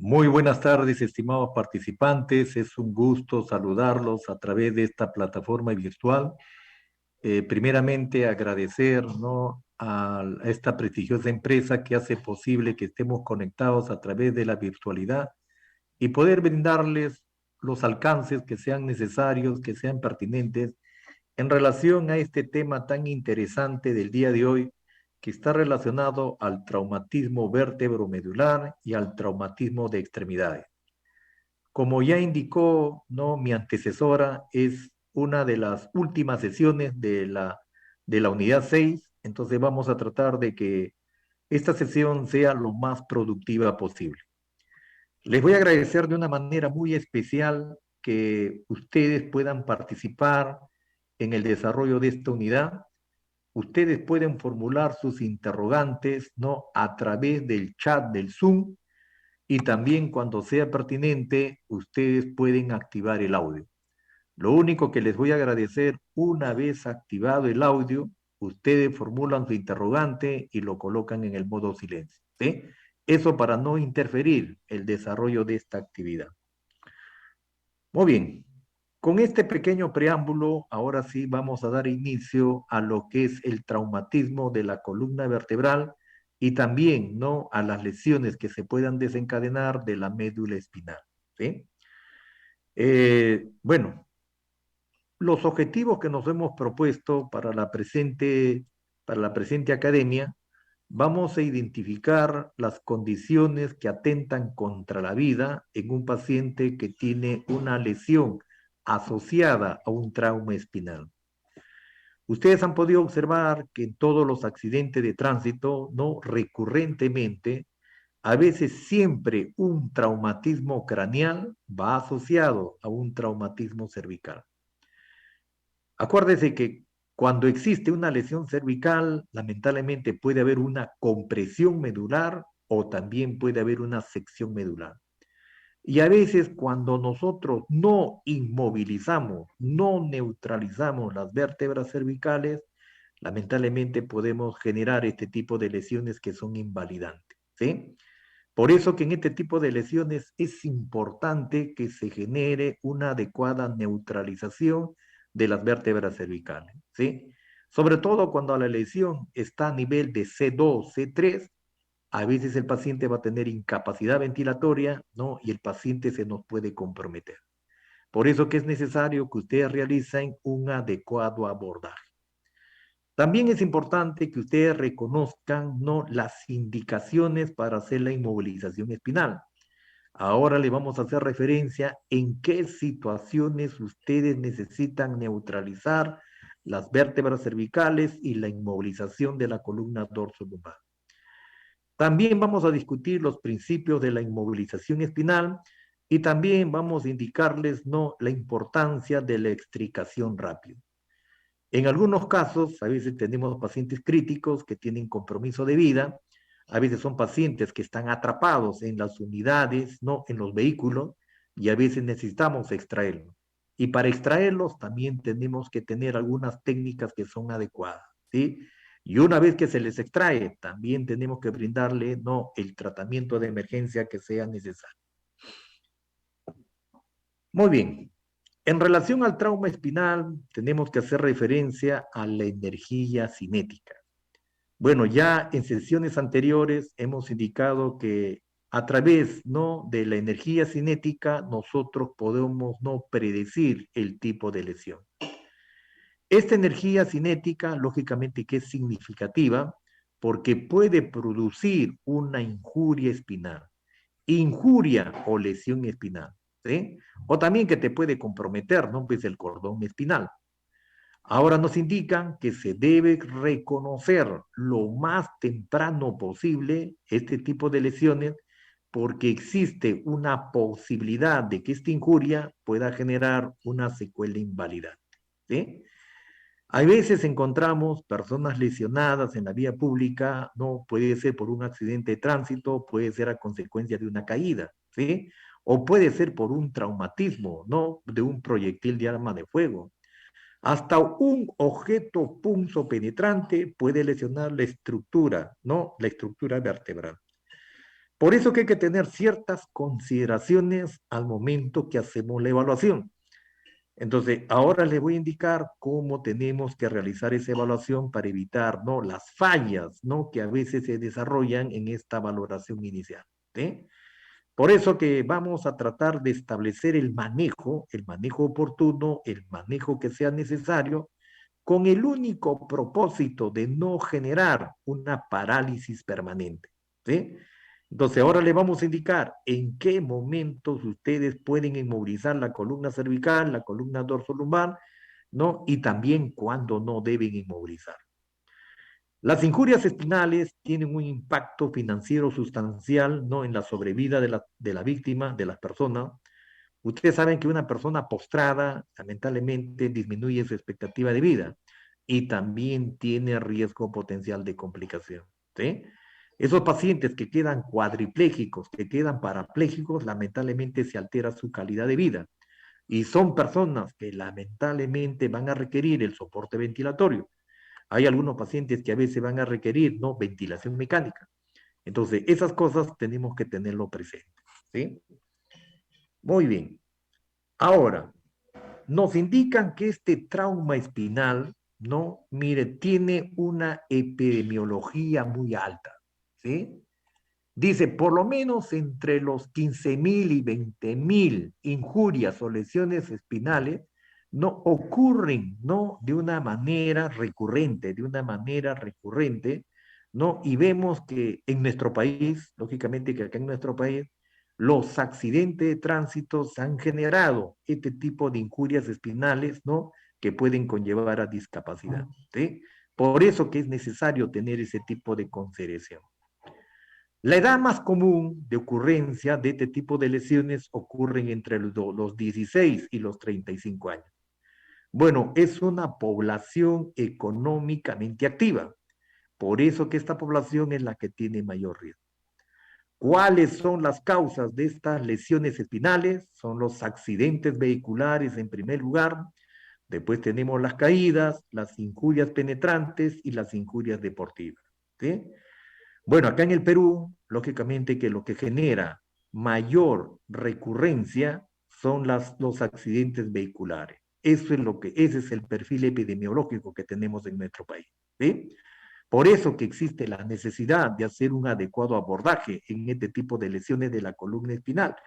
Muy buenas tardes, estimados participantes. Es un gusto saludarlos a través de esta plataforma virtual. Primeramente, agradecer, ¿no?, a esta prestigiosa empresa que hace posible que estemos conectados a través de la virtualidad y poder brindarles los alcances que sean necesarios, que sean pertinentes en relación a este tema tan interesante del día de hoy, que está relacionado al traumatismo vértebromedular y al traumatismo de extremidades. Como ya indicó, ¿no?, mi antecesora, es una de las últimas sesiones de la unidad 6. Entonces vamos a tratar de que esta sesión sea lo más productiva posible. Les voy a agradecer de una manera muy especial que ustedes puedan participar en el desarrollo de esta unidad. Ustedes pueden formular sus interrogantes, ¿no?, a través del chat del Zoom, y también cuando sea pertinente, ustedes pueden activar el audio. Lo único que les voy a agradecer, una vez activado el audio, ustedes formulan su interrogante y lo colocan en el modo silencio, ¿sí? Eso para no interferir el desarrollo de esta actividad. Muy bien, con este pequeño preámbulo, ahora sí vamos a dar inicio a lo que es el traumatismo de la columna vertebral y también, ¿no?, a las lesiones que se puedan desencadenar de la médula espinal, ¿sí? Bueno, los objetivos que nos hemos propuesto para la presente academia, vamos a identificar las condiciones que atentan contra la vida en un paciente que tiene una lesión asociada a un trauma espinal. Ustedes han podido observar que en todos los accidentes de tránsito, no recurrentemente, a veces siempre un traumatismo craneal va asociado a un traumatismo cervical. Acuérdese que cuando existe una lesión cervical, lamentablemente puede haber una compresión medular o también puede haber una sección medular. Y a veces cuando nosotros no inmovilizamos, no neutralizamos las vértebras cervicales, lamentablemente podemos generar este tipo de lesiones que son invalidantes, ¿sí? Por eso que en este tipo de lesiones es importante que se genere una adecuada neutralización de las vértebras cervicales, ¿sí? Sobre todo cuando la lesión está a nivel de C2, C3, a veces el paciente va a tener incapacidad ventilatoria, ¿no? Y el paciente se nos puede comprometer. Por eso que es necesario que ustedes realicen un adecuado abordaje. También es importante que ustedes reconozcan, ¿no?, las indicaciones para hacer la inmovilización espinal. Ahora le vamos a hacer referencia en qué situaciones ustedes necesitan neutralizar las vértebras cervicales y la inmovilización de la columna dorsolumbar. También vamos a discutir los principios de la inmovilización espinal y también vamos a indicarles, ¿no?, la importancia de la extricación rápida. En algunos casos, a veces tenemos pacientes críticos que tienen compromiso de vida, a veces son pacientes que están atrapados en las unidades, no en los vehículos, y a veces necesitamos extraerlos. Y para extraerlos también tenemos que tener algunas técnicas que son adecuadas, ¿sí? Y una vez que se les extrae, también tenemos que brindarle, no, el tratamiento de emergencia que sea necesario. Muy bien. En relación al trauma espinal, tenemos que hacer referencia a la energía cinética. Bueno, ya en sesiones anteriores hemos indicado que a través, ¿no?, de la energía cinética nosotros podemos, no, predecir el tipo de lesión. Esta energía cinética, lógicamente que es significativa porque puede producir una injuria espinal, injuria o lesión espinal, ¿sí? O también que te puede comprometer, ¿no?, pues el cordón espinal. Ahora nos indican que se debe reconocer lo más temprano posible este tipo de lesiones porque existe una posibilidad de que esta injuria pueda generar una secuela invalidante, ¿sí? Hay veces encontramos personas lesionadas en la vía pública, no puede ser por un accidente de tránsito, puede ser a consecuencia de una caída, ¿sí? O puede ser por un traumatismo, ¿no?, de un proyectil de arma de fuego. Hasta un objeto punzopenetrante puede lesionar la estructura, ¿no?, la estructura vertebral. Por eso que hay que tener ciertas consideraciones al momento que hacemos la evaluación. Entonces, ahora les voy a indicar cómo tenemos que realizar esa evaluación para evitar, ¿no?, las fallas, ¿no?, que a veces se desarrollan en esta valoración inicial. ¿Sí? Por eso que vamos a tratar de establecer el manejo oportuno, el manejo que sea necesario, con el único propósito de no generar una parálisis permanente. ¿Sí? Entonces, ahora le vamos a indicar en qué momentos ustedes pueden inmovilizar la columna cervical, la columna dorsolumbar, ¿no? Y también cuándo no deben inmovilizar. Las injurias espinales tienen un impacto financiero sustancial, ¿no?, en la sobrevida de la víctima, de las personas. Ustedes saben que una persona postrada, lamentablemente, disminuye su expectativa de vida y también tiene riesgo potencial de complicación. ¿Sí? Esos pacientes que quedan cuadriplégicos, que quedan parapléjicos, lamentablemente se altera su calidad de vida. Y son personas que lamentablemente van a requerir el soporte ventilatorio. Hay algunos pacientes que a veces van a requerir, ¿no?, ventilación mecánica. Entonces, esas cosas tenemos que tenerlo presente. ¿Sí? Muy bien. Ahora, nos indican que este trauma espinal, ¿no? Mire, tiene una epidemiología muy alta, ¿sí? Dice, por lo menos entre los 15.000 y 20.000 injurias o lesiones espinales, no ocurren, ¿no?, de una manera recurrente, ¿no? Y vemos que en nuestro país, lógicamente que acá en nuestro país, los accidentes de tránsito se han generado este tipo de injurias espinales, ¿no?, que pueden conllevar a discapacidad, ¿sí? Por eso que es necesario tener ese tipo de consideración. La edad más común de ocurrencia de este tipo de lesiones ocurren entre los 16 y los 35 años. Bueno, es una población económicamente activa, por eso que esta población es la que tiene mayor riesgo. ¿Cuáles son las causas de estas lesiones espinales? Son los accidentes vehiculares en primer lugar, después tenemos las caídas, las injurias penetrantes y las injurias deportivas. ¿Sí? Bueno, acá en el Perú, lógicamente que lo que genera mayor recurrencia son los accidentes vehiculares. Ese es el perfil epidemiológico que tenemos en nuestro país. ¿Sí? Por eso que existe la necesidad de hacer un adecuado abordaje en este tipo de lesiones de la columna espinal,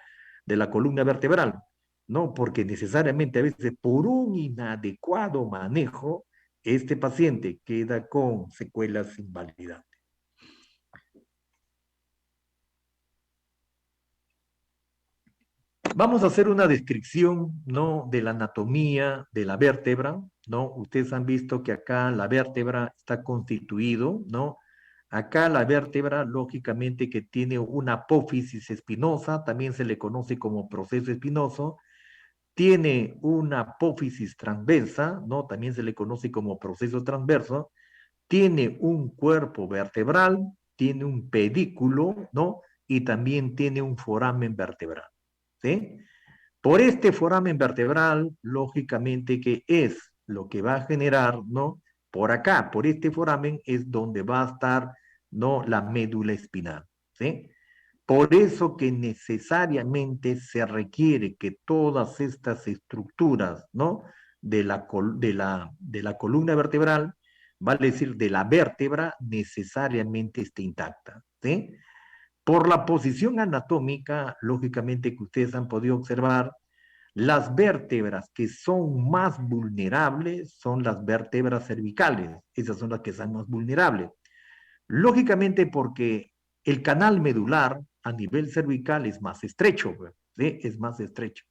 de la columna vertebral, ¿no? Porque necesariamente a veces por un inadecuado manejo, este paciente queda con secuelas invalidantes. Vamos a hacer una descripción, ¿no?, de la anatomía de la vértebra, ¿no? Ustedes han visto que acá la vértebra está constituido, ¿no? Acá la vértebra, lógicamente, que tiene una apófisis espinosa, también se le conoce como proceso espinoso, tiene una apófisis transversa, ¿no? También se le conoce como proceso transverso, tiene un cuerpo vertebral, tiene un pedículo, ¿no? Y también tiene un foramen vertebral, ¿sí? Por este foramen vertebral, lógicamente que es lo que va a generar, ¿no? Por acá, por este foramen es donde va a estar, ¿no?, la médula espinal, ¿sí? Por eso que necesariamente se requiere que todas estas estructuras, ¿no?, de la columna vertebral, vale decir, de la vértebra, necesariamente esté intacta, ¿sí? Por la posición anatómica, lógicamente que ustedes han podido observar, las vértebras que son más vulnerables son las vértebras cervicales. Esas son las que son más vulnerables. Lógicamente porque el canal medular a nivel cervical es más estrecho, ¿sí? Es más estrecho.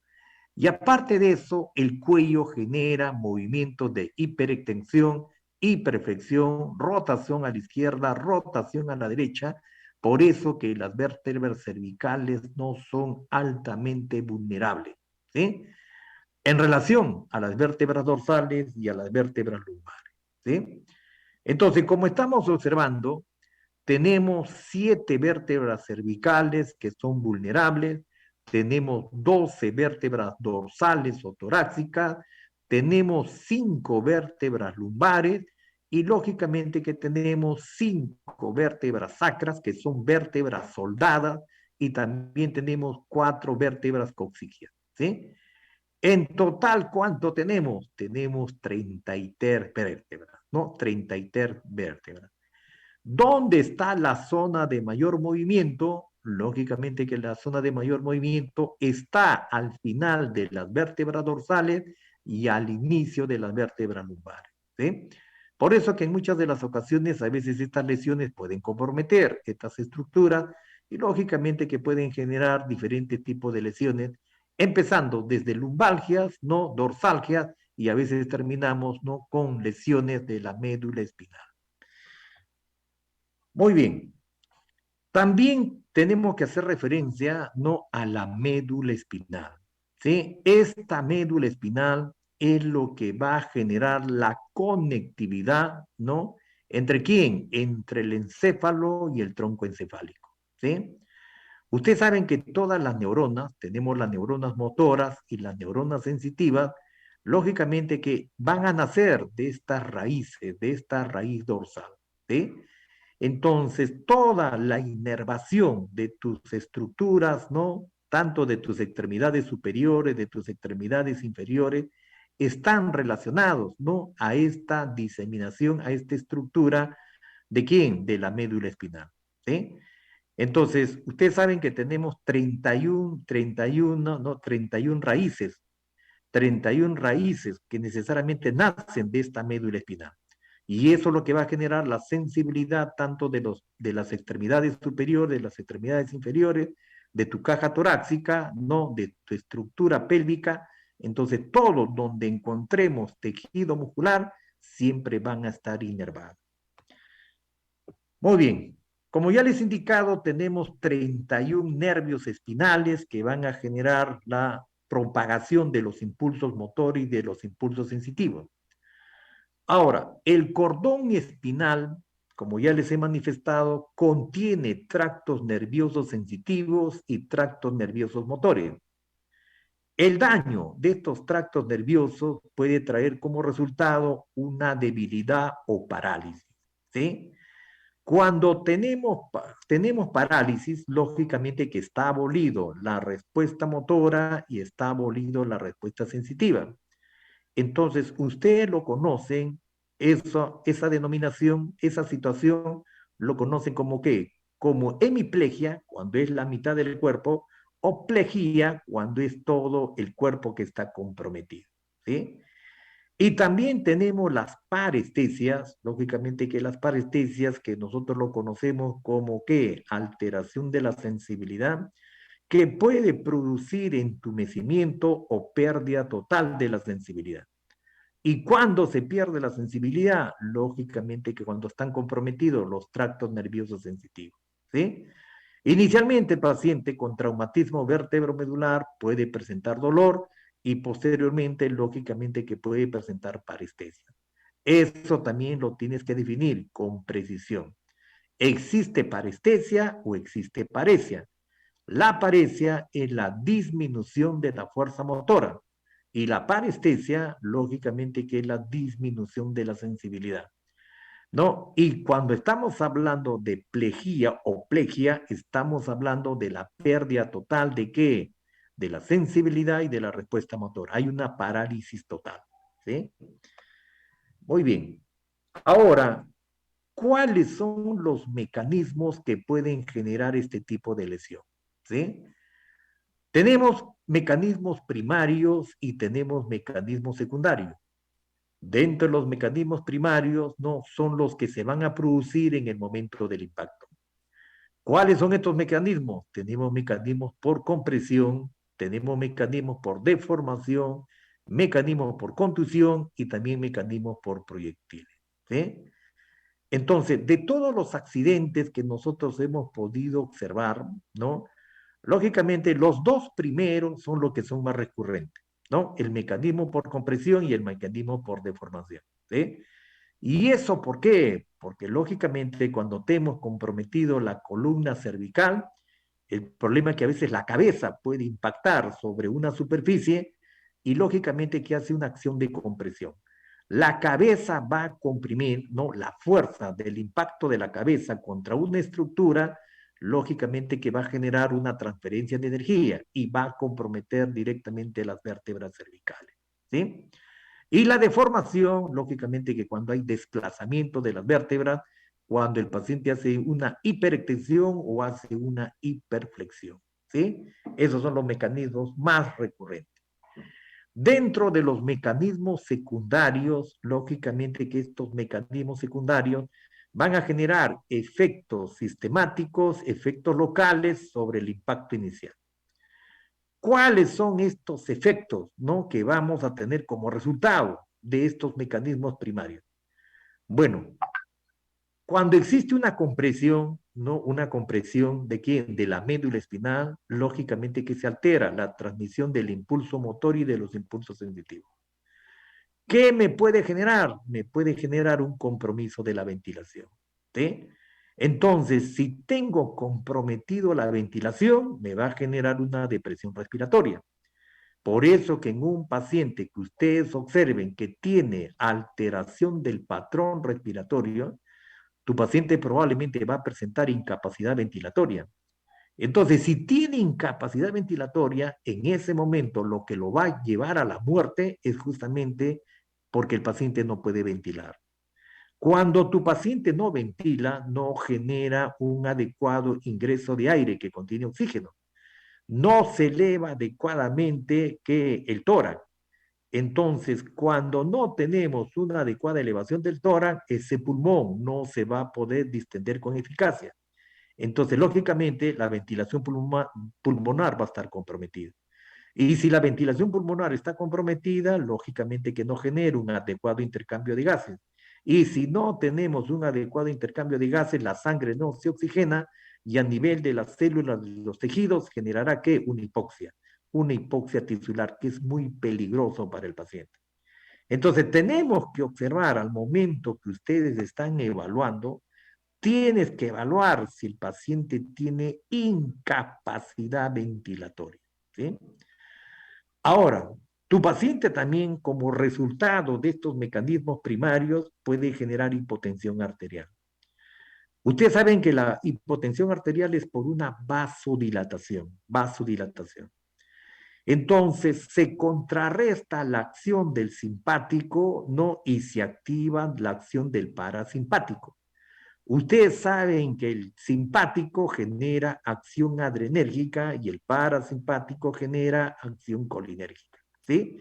Y aparte de eso, el cuello genera movimientos de hiperextensión, hiperflexión, rotación a la izquierda, rotación a la derecha. Por eso que las vértebras cervicales no son altamente vulnerables, ¿sí?, en relación a las vértebras dorsales y a las vértebras lumbares, ¿sí? Entonces, como estamos observando, tenemos 7 vértebras cervicales que son vulnerables, tenemos 12 vértebras dorsales o torácicas, tenemos 5 vértebras lumbares y lógicamente que tenemos 5 vértebras sacras, que son vértebras soldadas, y también tenemos 4 vértebras coxígeas, ¿sí? En total, ¿cuánto tenemos? Tenemos 33 vértebras, ¿no? 33 vértebras. ¿Dónde está la zona de mayor movimiento? Lógicamente que la zona de mayor movimiento está al final de las vértebras dorsales y al inicio de las vértebras lumbares, ¿sí? Por eso que en muchas de las ocasiones a veces estas lesiones pueden comprometer estas estructuras y lógicamente que pueden generar diferentes tipos de lesiones, empezando desde lumbalgias, no dorsalgias y a veces terminamos, no, con lesiones de la médula espinal. Muy bien. También tenemos que hacer referencia, ¿no?, a la médula espinal, ¿sí? Esta médula espinal es lo que va a generar la conectividad, ¿no? ¿Entre quién? Entre el encéfalo y el tronco encefálico, ¿sí? Ustedes saben que todas las neuronas, tenemos las neuronas motoras y las neuronas sensitivas, lógicamente que van a nacer de estas raíces, de esta raíz dorsal, ¿sí? Entonces, toda la inervación de tus estructuras, ¿no? Tanto de tus extremidades superiores, de tus extremidades inferiores, están relacionados, ¿no? A esta diseminación, a esta estructura, ¿de quién? De la médula espinal, ¿sí? Entonces, ustedes saben que tenemos 31, ¿no? 31 raíces, 31 raíces que necesariamente nacen de esta médula espinal. Y eso es lo que va a generar la sensibilidad tanto de las extremidades superiores, de las extremidades inferiores, de tu caja torácica, no, de tu estructura pélvica. Entonces, todo donde encontremos tejido muscular, siempre van a estar inervados. Muy bien. Como ya les he indicado, tenemos 31 nervios espinales que van a generar la propagación de los impulsos motores y de los impulsos sensitivos. Ahora, el cordón espinal, como ya les he manifestado, contiene tractos nerviosos sensitivos y tractos nerviosos motores. El daño de estos tractos nerviosos puede traer como resultado una debilidad o parálisis, ¿sí? Cuando tenemos parálisis, lógicamente que está abolido la respuesta motora y está abolido la respuesta sensitiva. Entonces, ustedes lo conocen, esa denominación, esa situación, lo conocen como qué? Como hemiplegia, cuando es la mitad del cuerpo, o plejía, cuando es todo el cuerpo que está comprometido, ¿sí? Y también tenemos las parestesias, lógicamente que las parestesias que nosotros lo conocemos como qué? Alteración de la sensibilidad, que puede producir entumecimiento o pérdida total de la sensibilidad. ¿Y cuándo se pierde la sensibilidad? Lógicamente que cuando están comprometidos los tractos nerviosos sensitivos, ¿sí? Inicialmente el paciente con traumatismo vertebromedular puede presentar dolor y posteriormente, lógicamente, que puede presentar parestesia. Eso también lo tienes que definir con precisión. ¿Existe parestesia o existe paresia? La paresia es la disminución de la fuerza motora y la parestesia, lógicamente, que es la disminución de la sensibilidad, ¿no? Y cuando estamos hablando de plejía o plegia, estamos hablando de la pérdida total de qué? De la sensibilidad y de la respuesta motora. Hay una parálisis total, ¿sí? Muy bien. Ahora, ¿cuáles son los mecanismos que pueden generar este tipo de lesión? ¿Sí? Tenemos mecanismos primarios y tenemos mecanismos secundarios. Dentro de los mecanismos primarios, no son los que se van a producir en el momento del impacto. ¿Cuáles son estos mecanismos? Tenemos mecanismos por compresión, tenemos mecanismos por deformación, mecanismos por contusión y también mecanismos por proyectiles, ¿sí? Entonces, de todos los accidentes que nosotros hemos podido observar, ¿no? Lógicamente, los dos primeros son los que son más recurrentes, ¿no? El mecanismo por compresión y el mecanismo por deformación, ¿sí? ¿Y eso por qué? Porque lógicamente cuando tenemos comprometido la columna cervical, el problema es que a veces la cabeza puede impactar sobre una superficie y lógicamente que hace una acción de compresión. la cabeza va a comprimir, ¿no? La fuerza del impacto de la cabeza contra una estructura, lógicamente que va a generar una transferencia de energía y va a comprometer directamente las vértebras cervicales, ¿sí? Y la deformación, lógicamente que cuando hay desplazamiento de las vértebras, cuando el paciente hace una hiperextensión o hace una hiperflexión, ¿sí? Esos son los mecanismos más recurrentes. Dentro de los mecanismos secundarios, lógicamente que estos mecanismos secundarios van a generar efectos sistemáticos, efectos locales sobre el impacto inicial. ¿Cuáles son estos efectos, ¿no? Que vamos a tener como resultado de estos mecanismos primarios? Bueno, cuando existe una compresión, ¿no? Una compresión de quién? De la médula espinal, lógicamente que se altera la transmisión del impulso motor y de los impulsos sensitivos. ¿Qué me puede generar? Me puede generar un compromiso de la ventilación, ¿sí? Entonces, si tengo comprometido la ventilación, me va a generar una depresión respiratoria. Por eso que en un paciente que ustedes observen que tiene alteración del patrón respiratorio, tu paciente probablemente va a presentar incapacidad ventilatoria. Entonces, si tiene incapacidad ventilatoria, en ese momento lo que lo va a llevar a la muerte es justamente porque el paciente no puede ventilar. Cuando tu paciente no ventila, no genera un adecuado ingreso de aire que contiene oxígeno. No se eleva adecuadamente que el tórax. Entonces, cuando no tenemos una adecuada elevación del tórax, ese pulmón no se va a poder distender con eficacia. Entonces, lógicamente, la ventilación pulmonar va a estar comprometida. Y si la ventilación pulmonar está comprometida, lógicamente que no genera un adecuado intercambio de gases. Y si no tenemos un adecuado intercambio de gases, la sangre no se oxigena y a nivel de las células de los tejidos generará ¿qué? Una hipoxia tisular que es muy peligroso para el paciente. Entonces, tenemos que observar al momento que ustedes están evaluando, tienes que evaluar si el paciente tiene incapacidad ventilatoria, ¿sí? Ahora, tu paciente también como resultado de estos mecanismos primarios puede generar hipotensión arterial. Ustedes saben que la hipotensión arterial es por una vasodilatación. Entonces se contrarresta la acción del simpático, ¿no? Y se activa la acción del parasimpático. Ustedes saben que el simpático genera acción adrenérgica y el parasimpático genera acción colinérgica, ¿sí?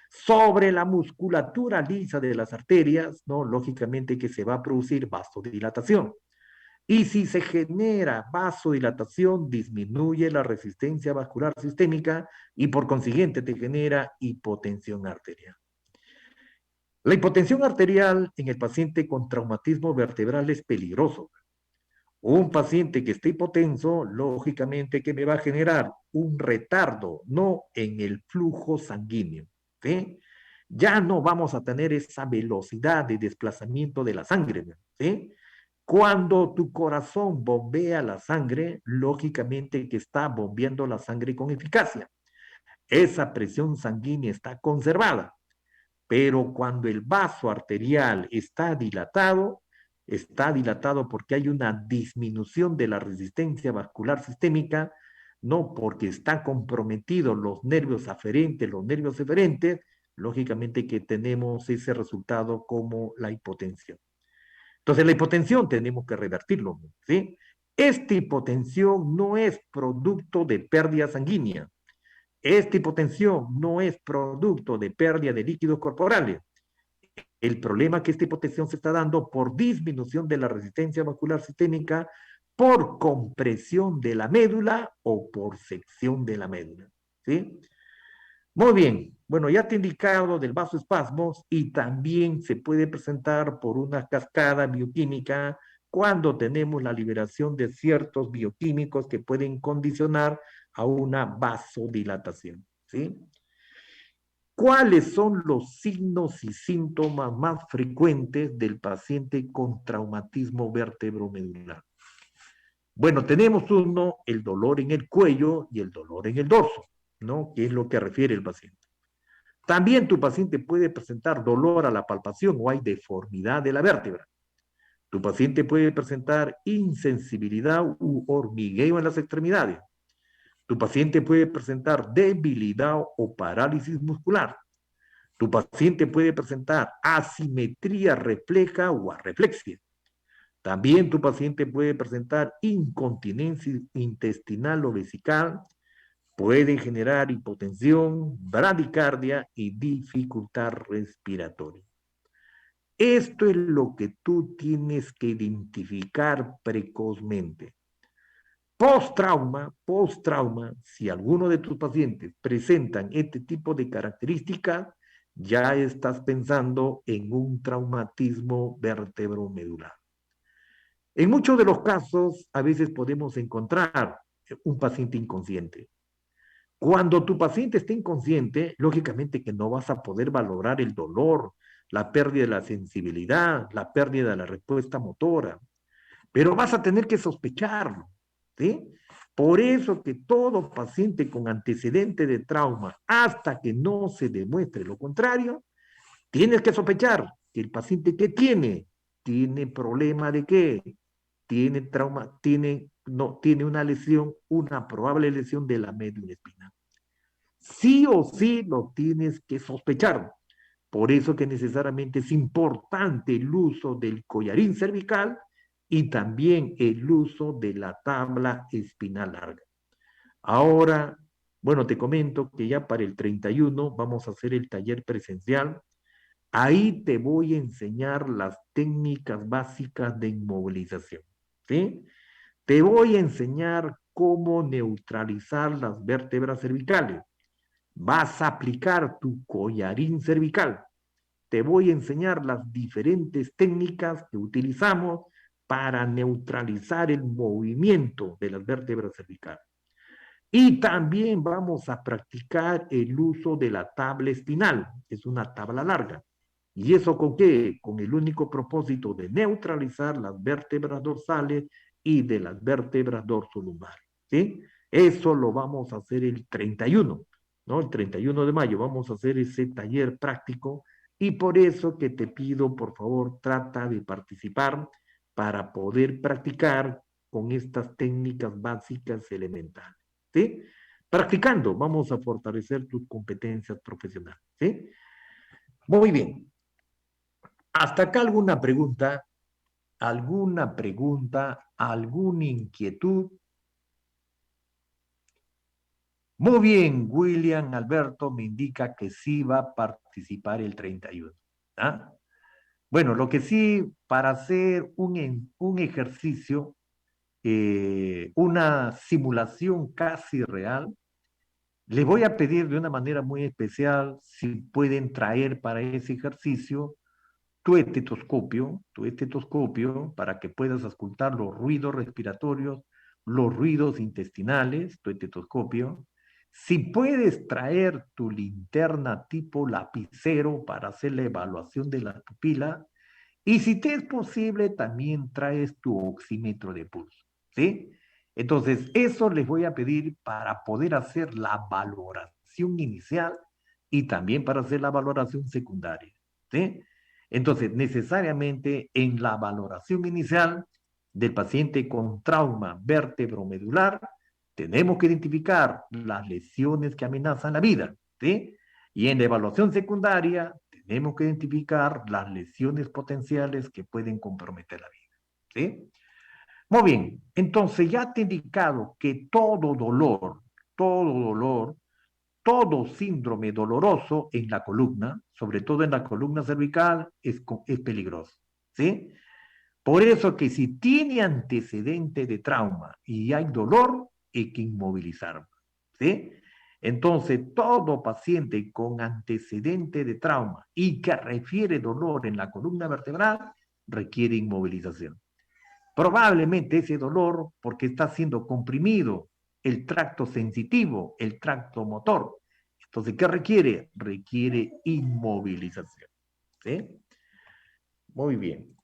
Sobre la musculatura lisa de las arterias, ¿no? Lógicamente que se va a producir vasodilatación. Y si se genera vasodilatación, disminuye la resistencia vascular sistémica y por consiguiente te genera hipotensión arterial. La hipotensión arterial en el paciente con traumatismo vertebral es peligroso. Un paciente que esté hipotenso, lógicamente que me va a generar un retardo, no en el flujo sanguíneo, ¿sí? Ya no vamos a tener esa velocidad de desplazamiento de la sangre, ¿sí? Cuando tu corazón bombea la sangre, lógicamente que está bombeando la sangre con eficacia. Esa presión sanguínea está conservada, pero cuando el vaso arterial está dilatado porque hay una disminución de la resistencia vascular sistémica, no porque están comprometidos los nervios aferentes, los nervios eferentes, lógicamente que tenemos ese resultado como la hipotensión. Entonces la hipotensión tenemos que revertirlo, ¿sí? Esta hipotensión no es producto de pérdida sanguínea. Esta hipotensión no es producto de pérdida de líquidos corporales. El problema es que esta hipotensión se está dando por disminución de la resistencia vascular sistémica, por compresión de la médula o por sección de la médula, ¿sí? Muy bien, bueno, ya te he indicado del vasoespasmos y también se puede presentar por una cascada bioquímica cuando tenemos la liberación de ciertos bioquímicos que pueden condicionar a una vasodilatación, ¿sí? ¿Cuáles son los signos y síntomas más frecuentes del paciente con traumatismo vertebromedular? Bueno, tenemos uno, el dolor en el cuello y el dolor en el dorso, ¿no? Que es lo que refiere el paciente. También tu paciente puede presentar dolor a la palpación o hay deformidad de la vértebra. Tu paciente puede presentar insensibilidad u hormigueo en las extremidades. Tu paciente puede presentar debilidad o parálisis muscular. Tu paciente puede presentar asimetría refleja o arreflexia. También tu paciente puede presentar incontinencia intestinal o vesical, puede generar hipotensión, bradicardia y dificultad respiratoria. Esto es lo que tú tienes que identificar precozmente. Post-trauma, si alguno de tus pacientes presentan este tipo de características, ya estás pensando en un traumatismo vertebromedular. En muchos de los casos, a veces podemos encontrar un paciente inconsciente. Cuando tu paciente está inconsciente, lógicamente que no vas a poder valorar el dolor, la pérdida de la sensibilidad, la pérdida de la respuesta motora, pero vas a tener que sospecharlo, ¿sí? Por eso que todo paciente con antecedente de trauma, hasta que no se demuestre lo contrario, tienes que sospechar que el paciente que tiene problema de qué, tiene trauma, no, tiene una lesión, una probable lesión de la médula espinal. Sí o sí lo tienes que sospechar. Por eso que necesariamente es importante el uso del collarín cervical y también el uso de la tabla espinal larga. Ahora, bueno, te comento que ya para el 31 vamos a hacer el taller presencial. Ahí te voy a enseñar las técnicas básicas de inmovilización, ¿sí? Te voy a enseñar cómo neutralizar las vértebras cervicales. Vas a aplicar tu collarín cervical. Te voy a enseñar las diferentes técnicas que utilizamos para neutralizar el movimiento de las vértebras cervicales. Y también vamos a practicar el uso de la tabla espinal, que es una tabla larga. ¿Y eso con qué? Con el único propósito de neutralizar las vértebras dorsales y de las vértebras dorsolumbares. ¿Sí? Eso lo vamos a hacer el 31, ¿no? El 31 de mayo vamos a hacer ese taller práctico y por eso que te pido, por favor, trata de participar para poder practicar con estas técnicas básicas elementales. ¿Sí? Practicando, vamos a fortalecer tus competencias profesionales. ¿Sí? Muy bien. ¿Hasta acá alguna pregunta? ¿Alguna pregunta? ¿Alguna inquietud? Muy bien, William Alberto me indica que sí va a participar el 31. ¿Ah? Bueno, lo que sí, para hacer un ejercicio, una simulación casi real, les voy a pedir de una manera muy especial si pueden traer para ese ejercicio tu estetoscopio para que puedas escuchar los ruidos respiratorios, los ruidos intestinales, tu estetoscopio. Si puedes traer tu linterna tipo lapicero para hacer la evaluación de la pupila, y si te es posible, también traes tu oxímetro de pulso, ¿sí? Entonces, eso les voy a pedir para poder hacer la valoración inicial y también para hacer la valoración secundaria, ¿sí? Entonces, necesariamente en la valoración inicial del paciente con trauma vértebromedular, tenemos que identificar las lesiones que amenazan la vida, ¿sí? Y en la evaluación secundaria, tenemos que identificar las lesiones potenciales que pueden comprometer la vida, ¿sí? Muy bien, entonces ya te he indicado que todo dolor, todo síndrome doloroso en la columna, sobre todo en la columna cervical, es peligroso, ¿sí? Por eso que si tiene antecedente de trauma y hay dolor, hay que inmovilizarlo, ¿sí? Entonces, todo paciente con antecedente de trauma y que refiere dolor en la columna vertebral requiere inmovilización. Probablemente ese dolor porque está siendo comprimido el tracto sensitivo, el tracto motor. Entonces, ¿qué requiere? Requiere inmovilización, ¿sí? Muy bien.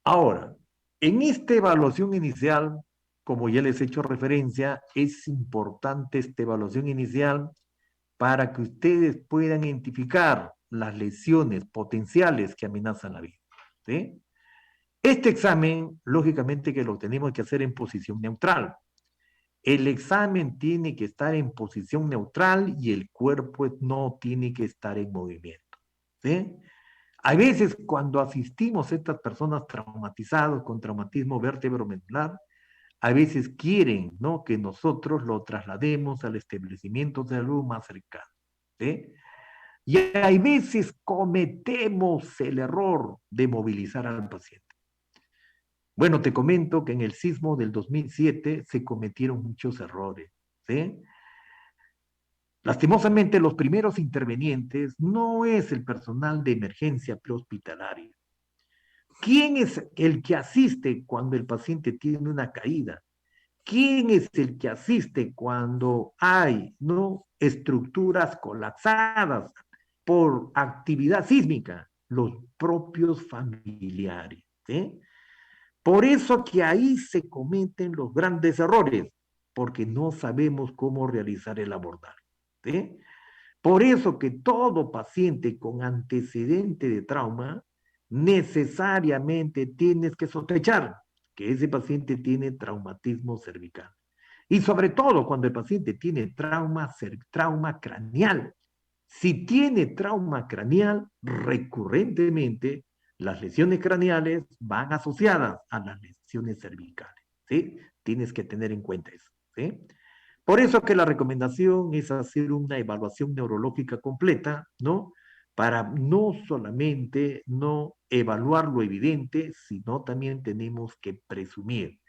Ahora, en esta evaluación inicial, como ya les he hecho referencia, es importante esta evaluación inicial para que ustedes puedan identificar las lesiones potenciales que amenazan la vida. ¿Sí? Este examen, lógicamente que lo tenemos que hacer en posición neutral. El examen tiene que estar en posición neutral y el cuerpo no tiene que estar en movimiento. ¿Sí? A veces cuando asistimos a estas personas traumatizadas con traumatismo vértebro-medular, a veces quieren, ¿no?, que nosotros lo traslademos al establecimiento de salud más cercano. ¿Sí? Y hay veces cometemos el error de movilizar al paciente. Bueno, te comento que en el sismo del 2007 se cometieron muchos errores. ¿Sí? Lastimosamente, los primeros intervenientes no es el personal de emergencia prehospitalaria. ¿Quién es el que asiste cuando el paciente tiene una caída? ¿Quién es el que asiste cuando hay, ¿no?, estructuras colapsadas por actividad sísmica? Los propios familiares. ¿Sí? Por eso que ahí se cometen los grandes errores, porque no sabemos cómo realizar el abordaje. ¿Sí? Por eso que todo paciente con antecedente de trauma necesariamente tienes que sospechar que ese paciente tiene traumatismo cervical. Y sobre todo cuando el paciente tiene trauma craneal. Si tiene trauma craneal, recurrentemente las lesiones craneales van asociadas a las lesiones cervicales. ¿Sí? Tienes que tener en cuenta eso. ¿Sí? Por eso que la recomendación es hacer una evaluación neurológica completa, ¿no? Para no solamente no evaluar lo evidente, sino también tenemos que presumir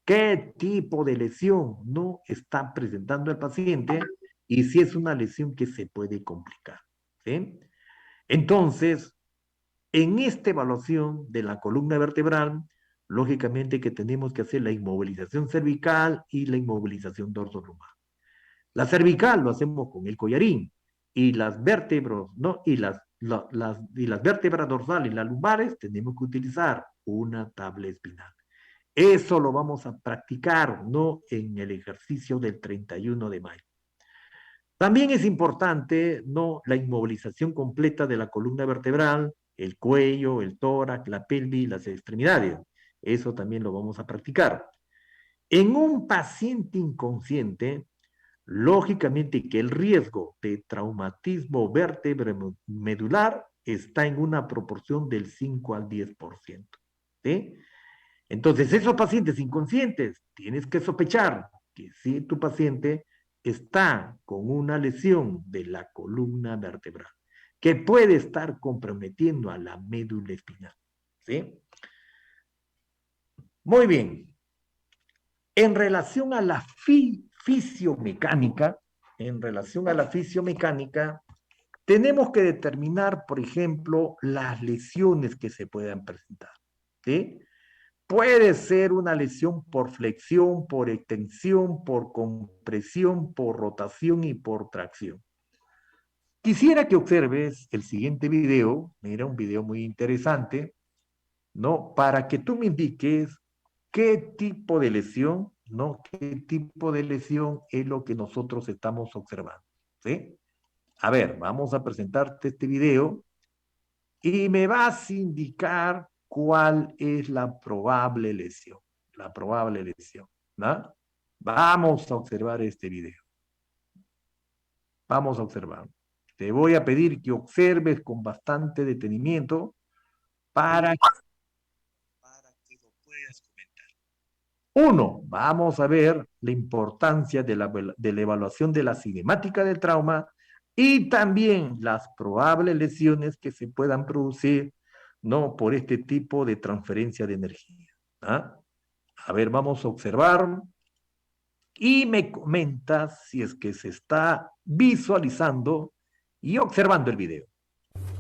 qué tipo de lesión no está presentando el paciente y si es una lesión que se puede complicar. ¿Sí? Entonces, en esta evaluación de la columna vertebral, lógicamente que tenemos que hacer la inmovilización cervical y la inmovilización dorsolumbar. La cervical lo hacemos con el collarín y las vértebras, ¿no? Y las vértebras dorsales y las lumbares tenemos que utilizar una tabla espinal. Eso lo vamos a practicar, ¿no?, en el ejercicio del 31 de mayo. También es importante, ¿no?, la inmovilización completa de la columna vertebral, el cuello, el tórax, la pelvis y las extremidades. Eso también lo vamos a practicar. En un paciente inconsciente, lógicamente que el riesgo de traumatismo vértebro-medular está en una proporción del 5 al 10%. ¿Sí? Entonces, esos pacientes inconscientes, tienes que sospechar que si tu paciente está con una lesión de la columna vertebral, que puede estar comprometiendo a la médula espinal. ¿Sí? Muy bien. En relación a la fisiomecánica, tenemos que determinar, por ejemplo, las lesiones que se puedan presentar. ¿Sí? Puede ser una lesión por flexión, por extensión, por compresión, por rotación y por tracción. Quisiera que observes el siguiente video, mira, un video muy interesante, ¿no? Para que tú me indiques qué tipo de lesión, ¿no? ¿Qué tipo de lesión es lo que nosotros estamos observando? ¿Sí? A ver, vamos a presentarte este video y me vas a indicar cuál es la probable lesión. La probable lesión, ¿no? Vamos a observar este video. Vamos a observar. Te voy a pedir que observes con bastante detenimiento para que lo puedas comentar. Uno, vamos a ver la importancia de la evaluación de la cinemática del trauma y también las probables lesiones que se puedan producir, ¿no?, por este tipo de transferencia de energía. ¿Ah? A ver, vamos a observar y me comentas si es que se está visualizando y observando el video.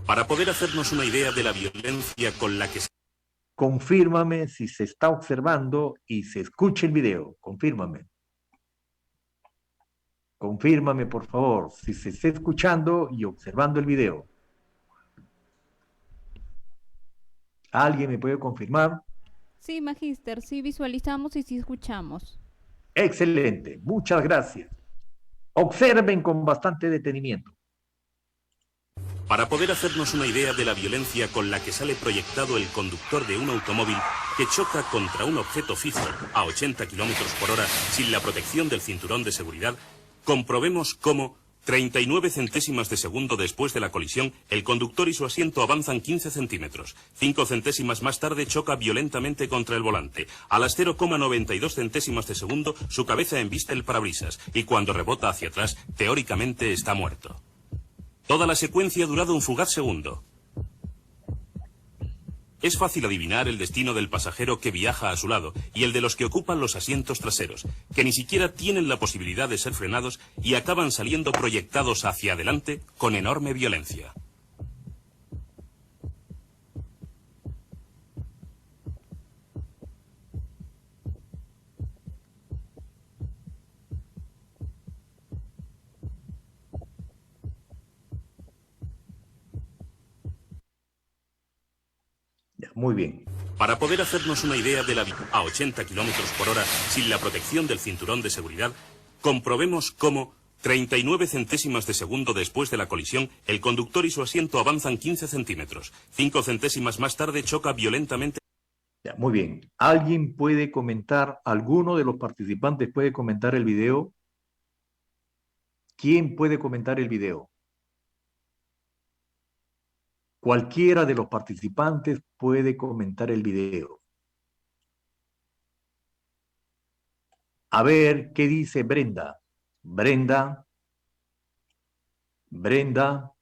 Para poder hacernos una idea de la violencia con la que se... Confírmame si se está observando y se escucha el video. Confírmame. Confírmame, por favor, si se está escuchando y observando el video. ¿Alguien me puede confirmar? Sí, magíster, sí visualizamos y sí escuchamos. Excelente, muchas gracias. Observen con bastante detenimiento. Para poder hacernos una idea de la violencia con la que sale proyectado el conductor de un automóvil que choca contra un objeto fijo a 80 kilómetros por hora sin la protección del cinturón de seguridad, comprobemos cómo 39 centésimas de segundo después de la colisión, el conductor y su asiento avanzan 15 centímetros. 5 centésimas más tarde choca violentamente contra el volante. A las 0,92 centésimas de segundo, su cabeza embiste el parabrisas y cuando rebota hacia atrás, teóricamente está muerto. Toda la secuencia ha durado un fugaz segundo. Es fácil adivinar el destino del pasajero que viaja a su lado y el de los que ocupan los asientos traseros, que ni siquiera tienen la posibilidad de ser frenados y acaban saliendo proyectados hacia adelante con enorme violencia. Ya, muy bien. Para poder hacernos una idea de la a 80 kilómetros por hora sin la protección del cinturón de seguridad, comprobemos cómo 39 centésimas de segundo después de la colisión, el conductor y su asiento avanzan 15 centímetros. 5 centésimas más tarde choca violentamente. Ya, muy bien. ¿Alguien puede comentar, alguno de los participantes puede comentar el video? ¿Quién puede comentar el video? Cualquiera de los participantes puede comentar el video. A ver, ¿qué dice Brenda? Brenda, Brenda,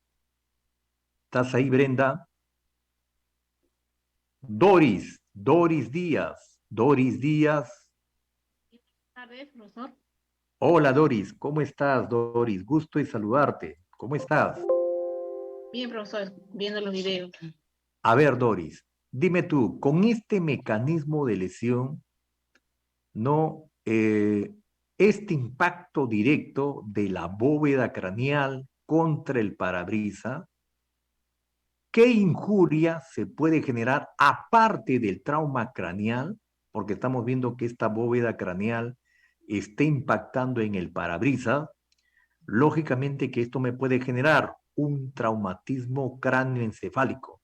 ¿estás ahí, Brenda? Doris, Doris Díaz, Doris Díaz. Buenas tardes, profesor. Hola, Doris, ¿cómo estás, Doris? Gusto en saludarte. ¿Cómo estás? Bien, profesor, viendo los videos. A ver, Doris, dime tú, con este mecanismo de lesión, ¿no? Este impacto directo de la bóveda craneal contra el parabrisas, ¿qué injuria se puede generar aparte del trauma craneal? Porque estamos viendo que esta bóveda craneal está impactando en el parabrisas. Lógicamente que esto me puede generar un traumatismo cráneoencefálico.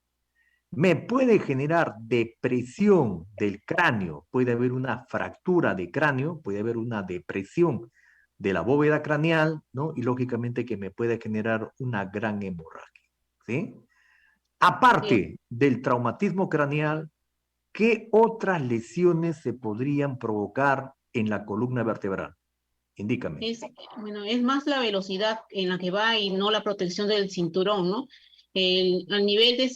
Me puede generar depresión del cráneo, puede haber una fractura de cráneo, puede haber una depresión de la bóveda craneal, ¿no? Y lógicamente que me puede generar una gran hemorragia, ¿sí? Sí, Aparte del traumatismo craneal, ¿qué otras lesiones se podrían provocar en la columna vertebral? Indícame. es, bueno, es más la velocidad en la que va y no la protección del cinturón, ¿no? El nivel de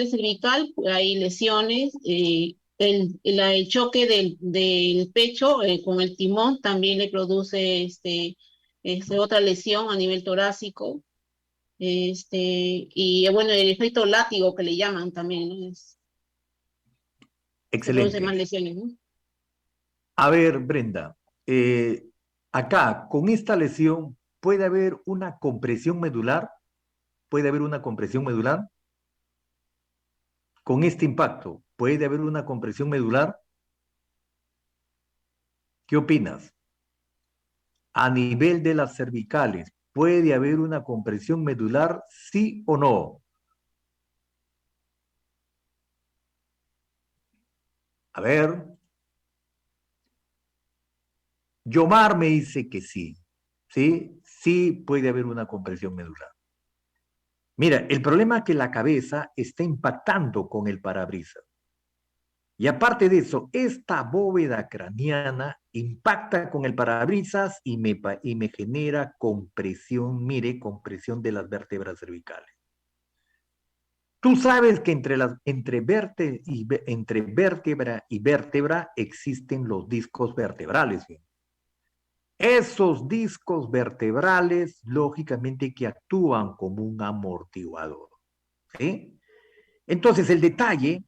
cervical hay lesiones, el choque del pecho con el timón también le produce otra lesión a nivel torácico, y bueno, el efecto látigo que le llaman también, ¿no? Se produce Excelente. más lesiones, ¿no? A ver, Brenda, acá con esta lesión puede haber una compresión medular, puede haber una compresión medular con este impacto, puede haber una compresión medular. ¿Qué opinas? A nivel de las cervicales, ¿puede haber una compresión medular, sí o no? A ver, Yomar me dice que sí, sí, sí puede haber una compresión medular. Mira, el problema es que la cabeza está impactando con el parabrisas. Y aparte de eso, esta bóveda craneana impacta con el parabrisas y me genera compresión, mire, compresión de las vértebras cervicales. Tú sabes que entre vértebra y vértebra existen los discos vertebrales. ¿Sí? Esos discos vertebrales, lógicamente, que actúan como un amortiguador. ¿Sí? Entonces, el detalle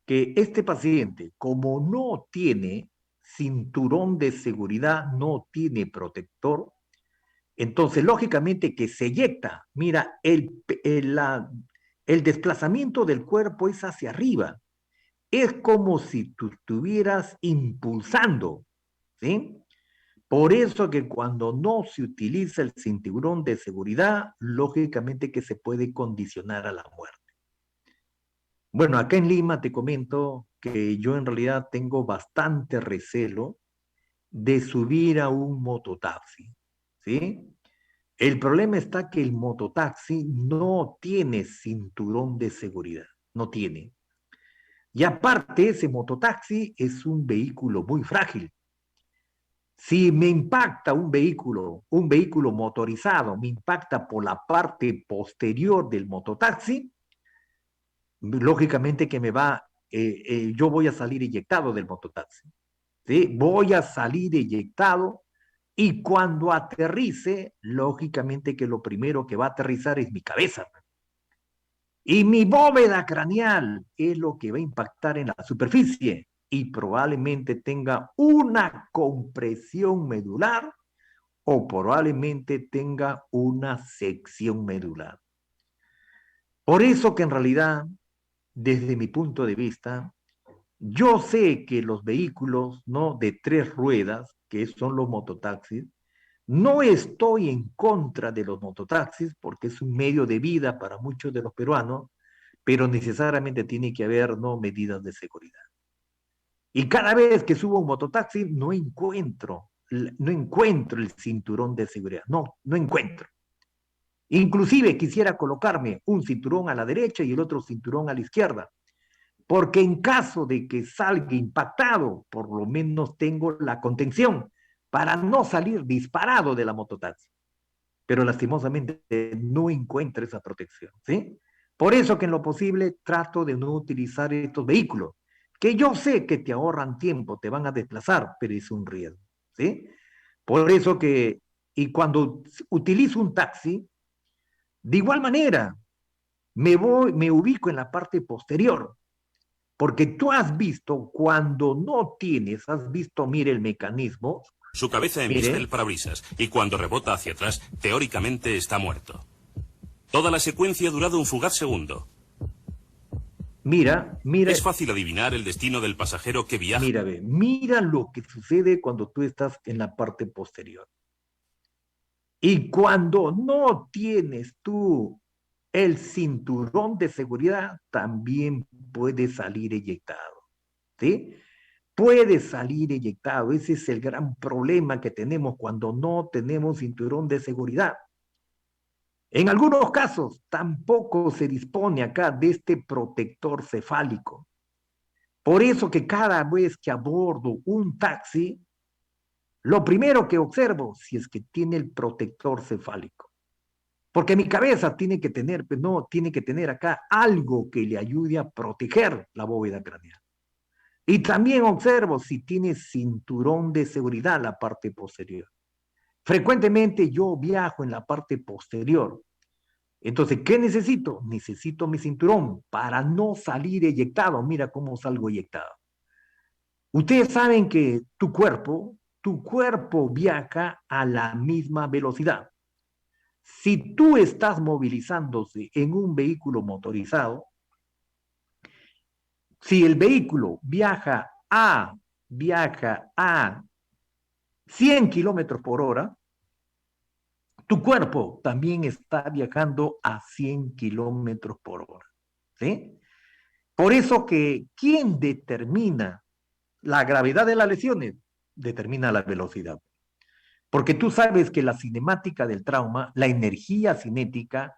que este paciente, como no tiene cinturón de seguridad, no tiene protector, entonces lógicamente que se eyecta. Mira, el desplazamiento del cuerpo es hacia arriba, es como si tú estuvieras impulsando, ¿sí? Por eso que cuando no se utiliza el cinturón de seguridad, lógicamente que se puede condicionar a la muerte. Bueno, acá en Lima te comento que yo en realidad tengo bastante recelo de subir a un mototaxi, ¿sí? El problema está que el mototaxi no tiene cinturón de seguridad, no tiene. Y aparte, ese mototaxi es un vehículo muy frágil. Si me impacta un vehículo motorizado, me impacta por la parte posterior del mototaxi, lógicamente que yo voy a salir eyectado del mototaxi, ¿sí? Voy a salir eyectado y cuando aterrice, lógicamente que lo primero que va a aterrizar es mi cabeza. Y mi bóveda craneal es lo que va a impactar en la superficie y probablemente tenga una compresión medular o probablemente tenga una sección medular. Por eso que en realidad, desde mi punto de vista, yo sé que los vehículos, ¿no?, de 3 ruedas, que son los mototaxis, no estoy en contra de los mototaxis porque es un medio de vida para muchos de los peruanos, pero necesariamente tiene que haber, ¿no?, medidas de seguridad. Y cada vez que subo un mototaxi no encuentro el cinturón de seguridad, no encuentro. Inclusive quisiera colocarme un cinturón a la derecha y el otro cinturón a la izquierda, porque en caso de que salga impactado, por lo menos tengo la contención para no salir disparado de la mototaxi. Pero lastimosamente no encuentro esa protección, ¿sí? Por eso que en lo posible trato de no utilizar estos vehículos, que yo sé que te ahorran tiempo, te van a desplazar, pero es un riesgo, ¿sí? Por eso que, y cuando utilizo un taxi, de igual manera, me ubico en la parte posterior, porque tú has visto, cuando no tienes, has visto, mire el mecanismo, Su cabeza embiste el mire, parabrisas y cuando rebota hacia atrás, teóricamente está muerto. Toda la secuencia ha durado un fugaz segundo. mira, Es fácil adivinar el destino del pasajero que viaja. mira lo que sucede cuando tú estás en la parte posterior. Y cuando no tienes tú el cinturón de seguridad, también puede salir eyectado, ¿sí? Puede salir eyectado. Ese es el gran problema que tenemos cuando no tenemos cinturón de seguridad. En algunos casos tampoco se dispone acá de este protector cefálico. Por eso que cada vez que abordo un taxi, lo primero que observo si es que tiene el protector cefálico. Porque mi cabeza tiene que tener, pues no, tiene que tener acá algo que le ayude a proteger la bóveda craneal. Y también observo si tiene cinturón de seguridad la parte posterior. Frecuentemente yo viajo en la parte posterior. Entonces, ¿qué necesito? Necesito mi cinturón para no salir eyectado. Mira cómo salgo eyectado. Ustedes saben que tu cuerpo viaja a la misma velocidad. Si tú estás movilizándose en un vehículo motorizado, si el vehículo viaja a 100 kilómetros por hora, tu cuerpo también está viajando a 100 kilómetros por hora, ¿sí? Por eso que quien determina la gravedad de las lesiones determina la velocidad. Porque tú sabes que la cinemática del trauma, la energía cinética,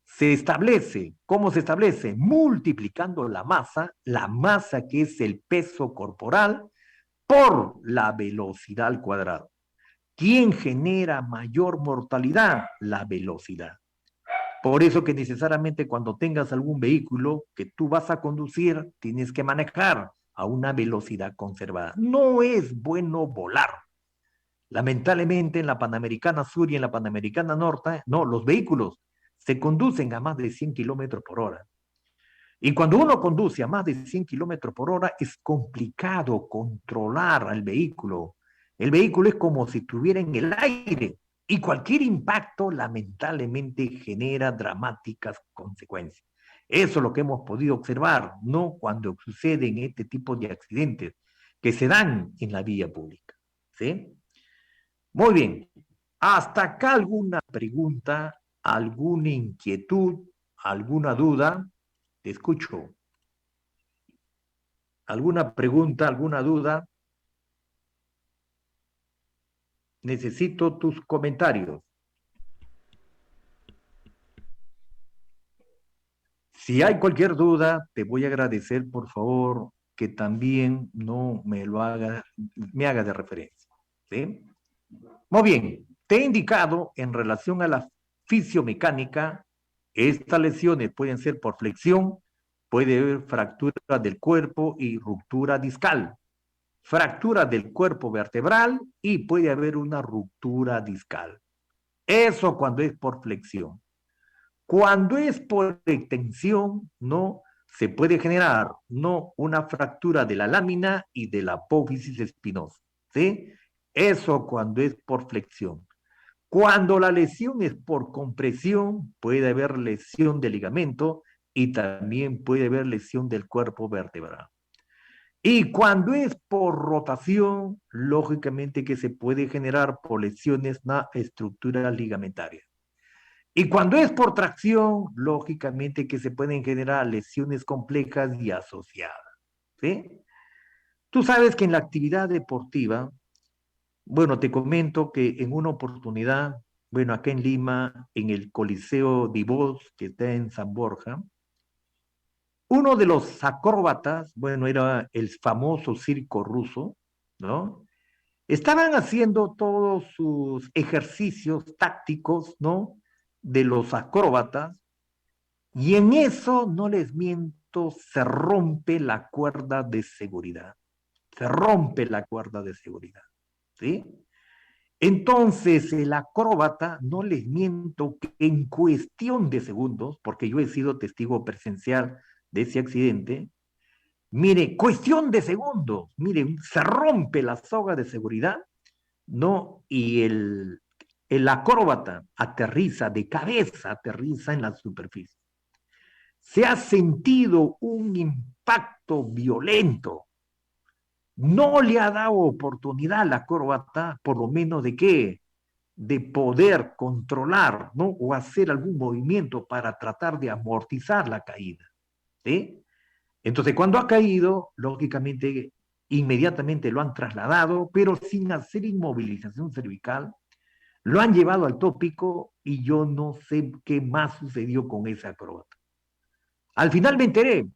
se establece. ¿Cómo se establece? Multiplicando la masa que es el peso corporal, por la velocidad al cuadrado. ¿Quién genera mayor mortalidad? La velocidad. Por eso que necesariamente cuando tengas algún vehículo que tú vas a conducir, tienes que manejar a una velocidad conservada. No es bueno volar. Lamentablemente en la Panamericana Sur y en la Panamericana Norte, no, los vehículos se conducen a más de 100 kilómetros por hora. Y cuando uno conduce a más de 100 kilómetros por hora, es complicado controlar al vehículo. El vehículo es como si estuviera en el aire y cualquier impacto lamentablemente genera dramáticas consecuencias. Eso es lo que hemos podido observar, no cuando suceden este tipo de accidentes que se dan en la vía pública. ¿Sí? Muy bien. Hasta acá alguna pregunta, alguna inquietud, alguna duda. Te escucho. ¿Alguna pregunta, alguna duda? Necesito tus comentarios. Si hay cualquier duda, te voy a agradecer, por favor, que también no me lo haga, me haga de referencia. ¿Sí? Muy bien, te he indicado en relación a la fisiomecánica, estas lesiones pueden ser por flexión, puede haber fractura del cuerpo y ruptura discal, fractura del cuerpo vertebral y puede haber una ruptura discal. Eso cuando es por flexión. Cuando es por extensión, no se puede generar no una fractura de la lámina y de la apófisis espinosa, ¿sí? Eso cuando es por flexión. Cuando la lesión es por compresión, puede haber lesión del ligamento y también puede haber lesión del cuerpo vertebral. Y cuando es por rotación, lógicamente que se puede generar por lesiones en la estructura ligamentaria. Y cuando es por tracción, lógicamente que se pueden generar lesiones complejas y asociadas. ¿Sí? Tú sabes que en la actividad deportiva, bueno, te comento que en una oportunidad, bueno, acá en Lima, en el Coliseo Divos, que está en San Borja, uno de los acróbatas, bueno, era el famoso circo ruso, ¿no? Estaban haciendo todos sus ejercicios tácticos, ¿no? De los acróbatas, y en eso, no les miento, se rompe la cuerda de seguridad. Se rompe la cuerda de seguridad, ¿sí? Entonces, el acróbata, no les miento, que en cuestión de segundos, porque yo he sido testigo presencial de ese accidente, mire, cuestión de segundos, mire, se rompe la soga de seguridad, ¿no? Y el acróbata aterriza de cabeza, aterriza en la superficie. Se ha sentido un impacto violento. No le ha dado oportunidad a la acróbata, por lo menos de qué, de poder controlar, ¿no? O hacer algún movimiento para tratar de amortizar la caída, ¿sí? Entonces, cuando ha caído, lógicamente, inmediatamente lo han trasladado, pero sin hacer inmovilización cervical, lo han llevado al tópico y yo no sé qué más sucedió con ese acróbata. Al final me enteré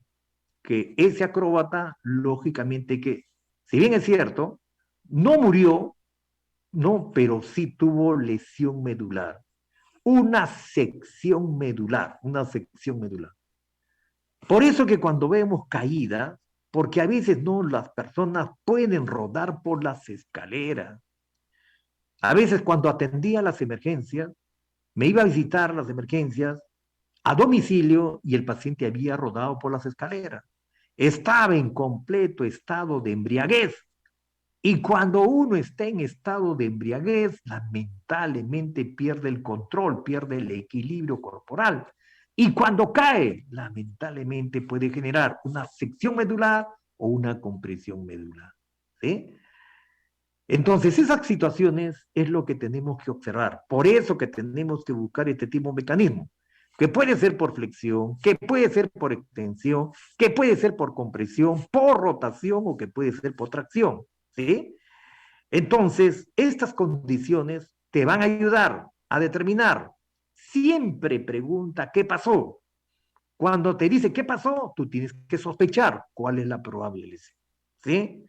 que ese acróbata, lógicamente que, si bien es cierto, no murió, no, pero sí tuvo lesión medular, una sección medular, una sección medular. Por eso que cuando vemos caídas, porque a veces no las personas pueden rodar por las escaleras. A veces cuando atendía las emergencias, me iba a visitar las emergencias a domicilio y el paciente había rodado por las escaleras. Estaba en completo estado de embriaguez. Y cuando uno está en estado de embriaguez, lamentablemente pierde el control, pierde el equilibrio corporal. Y cuando cae, lamentablemente puede generar una sección medular o una compresión medular. ¿Sí? Entonces, esas situaciones es lo que tenemos que observar. Por eso que tenemos que buscar este tipo de mecanismo, que puede ser por flexión, que puede ser por extensión, que puede ser por compresión, por rotación o que puede ser por tracción. ¿Sí? Entonces, estas condiciones te van a ayudar a determinar. Siempre pregunta qué pasó. Cuando te dice qué pasó, tú tienes que sospechar cuál es la probable lesión. ¿Sí?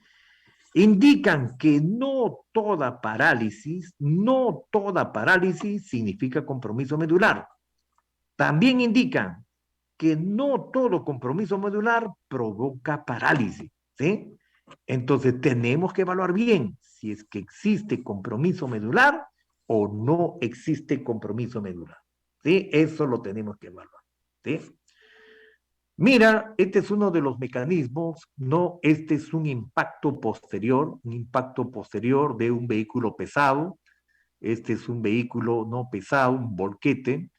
Indican que no toda parálisis significa compromiso medular. También indican que no todo compromiso medular provoca parálisis, ¿sí? Entonces tenemos que evaluar bien si es que existe compromiso medular o no existe compromiso medular, ¿sí? Eso lo tenemos que evaluar, ¿sí? Mira, este es uno de los mecanismos, no, este es un impacto posterior de un vehículo pesado. Este es un vehículo no pesado, un volquete,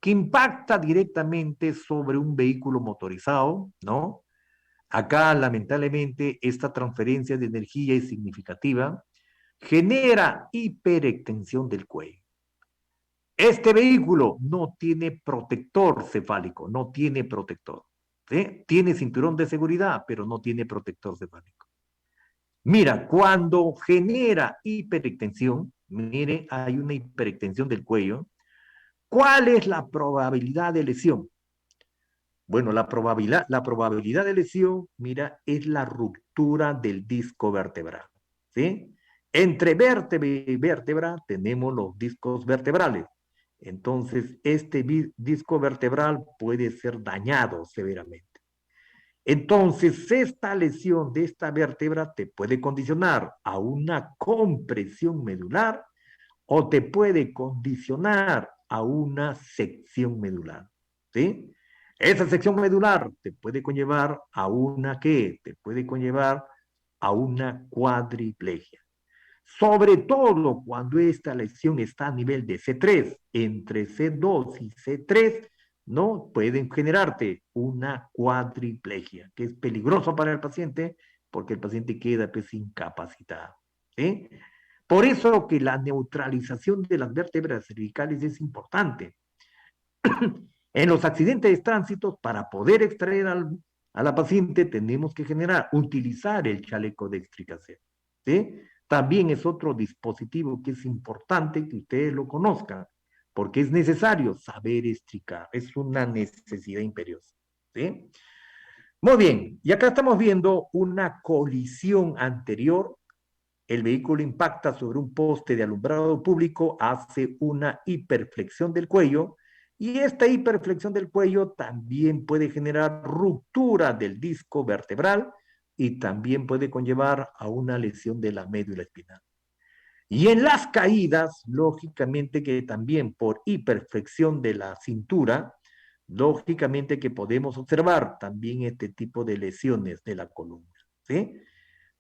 que impacta directamente sobre un vehículo motorizado, ¿no? Acá, lamentablemente, esta transferencia de energía es significativa, genera hiperextensión del cuello. Este vehículo no tiene protector cefálico, no tiene protector. ¿Sí? Tiene cinturón de seguridad, pero no tiene protector cefálico. Mira, cuando genera hiperextensión, mire, hay una hiperextensión del cuello. ¿Cuál es la probabilidad de lesión? Bueno, la probabilidad de lesión, mira, es la ruptura del disco vertebral. ¿Sí? Entre vértebra y vértebra tenemos los discos vertebrales. Entonces, este disco vertebral puede ser dañado severamente. Entonces, esta lesión de esta vértebra te puede condicionar a una compresión medular o te puede condicionar a una sección medular. ¿Sí? Esa sección medular te puede conllevar a una ¿qué? Te puede conllevar a una cuadriplegia. Sobre todo cuando esta lesión está a nivel de C3, entre C2 y C3, ¿no? Pueden generarte una cuadriplegia, que es peligroso para el paciente porque el paciente queda pues incapacitado. ¿Sí? Por eso que la neutralización de las vértebras cervicales es importante. En los accidentes de tránsito, para poder extraer a la paciente, tenemos que utilizar el chaleco de extricación. ¿Sí? También es otro dispositivo que es importante que ustedes lo conozcan, porque es necesario saber extricar, es una necesidad imperiosa. ¿Sí? Muy bien, y acá estamos viendo una colisión anterior. El vehículo impacta sobre un poste de alumbrado público, hace una hiperflexión del cuello y esta hiperflexión del cuello también puede generar ruptura del disco vertebral y también puede conllevar a una lesión de la médula espinal. Y en las caídas, lógicamente que también por hiperflexión de la cintura, lógicamente que podemos observar también este tipo de lesiones de la columna. ¿Sí?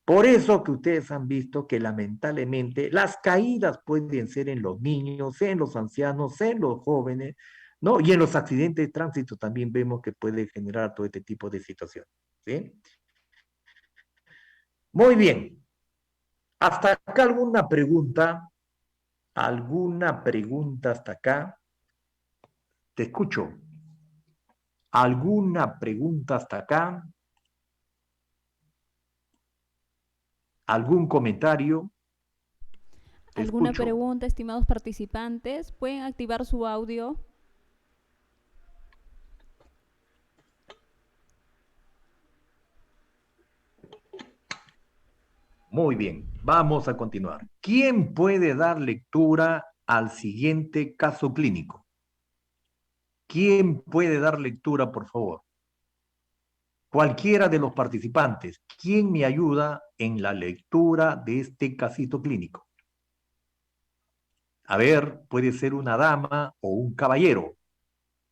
Por eso que ustedes han visto que lamentablemente las caídas pueden ser en los niños, en los ancianos, en los jóvenes, ¿no? Y en los accidentes de tránsito también vemos que puede generar todo este tipo de situaciones, ¿sí? Muy bien. ¿Hasta acá alguna pregunta? ¿Alguna pregunta hasta acá? Te escucho. ¿Alguna pregunta hasta acá? ¿Algún comentario? Te ¿Alguna escucho. pregunta, estimados participantes? ¿Pueden activar su audio? Muy bien, vamos a continuar. ¿Quién puede dar lectura al siguiente caso clínico? ¿Quién puede dar lectura, por favor? Cualquiera de los participantes, ¿quién me ayuda en la lectura de este casito clínico? A ver, puede ser una dama o un caballero.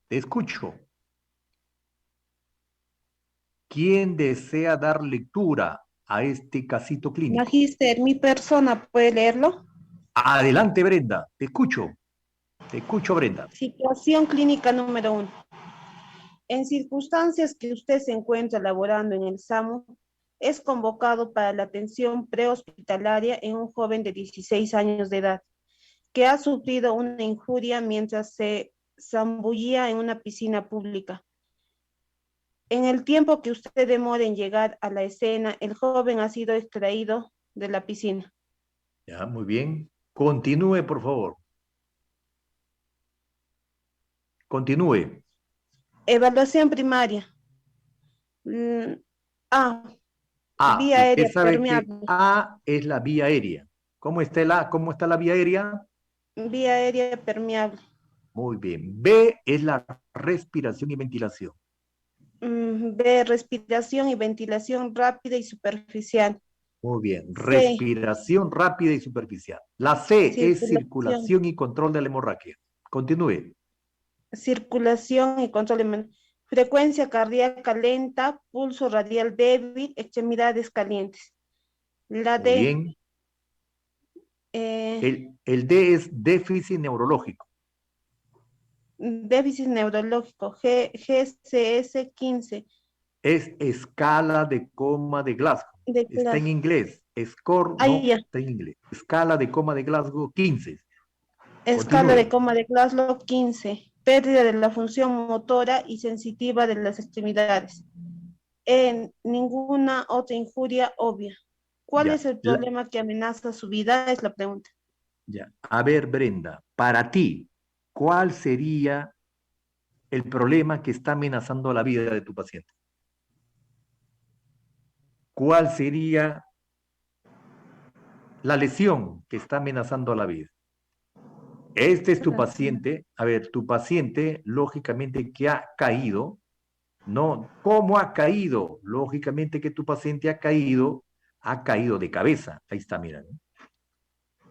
Te escucho. ¿Quién desea dar lectura a este casito clínico? Magíster, ¿mi persona puede leerlo? Adelante, Brenda. Te escucho. Te escucho, Brenda. Situación clínica número 1. En circunstancias que usted se encuentra laborando en el SAMU, es convocado para la atención prehospitalaria en un joven de 16 años de edad que ha sufrido una injuria mientras se zambullía en una piscina pública. En el tiempo que usted demore en llegar a la escena, el joven ha sido extraído de la piscina. Ya, muy bien. Continúe, por favor. Continúe. Evaluación primaria. Mm, A. A, Vía usted aérea sabe que permeable. A es la vía aérea. ¿Cómo está la vía aérea? Vía aérea permeable. Muy bien. B es la respiración y ventilación. B. Respiración y ventilación rápida y superficial. Muy bien. C. Respiración rápida y superficial. La C es Circulación. circulación y control de la hemorragia. Continúe. Circulación y control. Frecuencia cardíaca lenta, pulso radial débil, extremidades calientes. La Muy D. bien. eh, El D es déficit neurológico. déficit neurológico, GCS-15, Es escala de coma de Glasgow. de Está en clase. inglés. Score Ahí no ya, está en inglés. Escala de coma de Glasgow 15. escala de Continúe. coma de Glasgow 15, pérdida de la función motora y sensitiva de las extremidades. En ninguna otra injuria obvia. ¿Cuál Ya. es el problema que amenaza su vida? Es la pregunta. Ya. A ver, Brenda, para ti, ¿cuál sería el problema que está amenazando la vida de tu paciente? ¿Cuál sería la lesión que está amenazando la vida? Este es tu paciente. A ver, tu paciente, lógicamente, que ha caído, ¿no? ¿Cómo ha caído? Lógicamente que tu paciente ha caído de cabeza. Ahí está, mira, ¿no?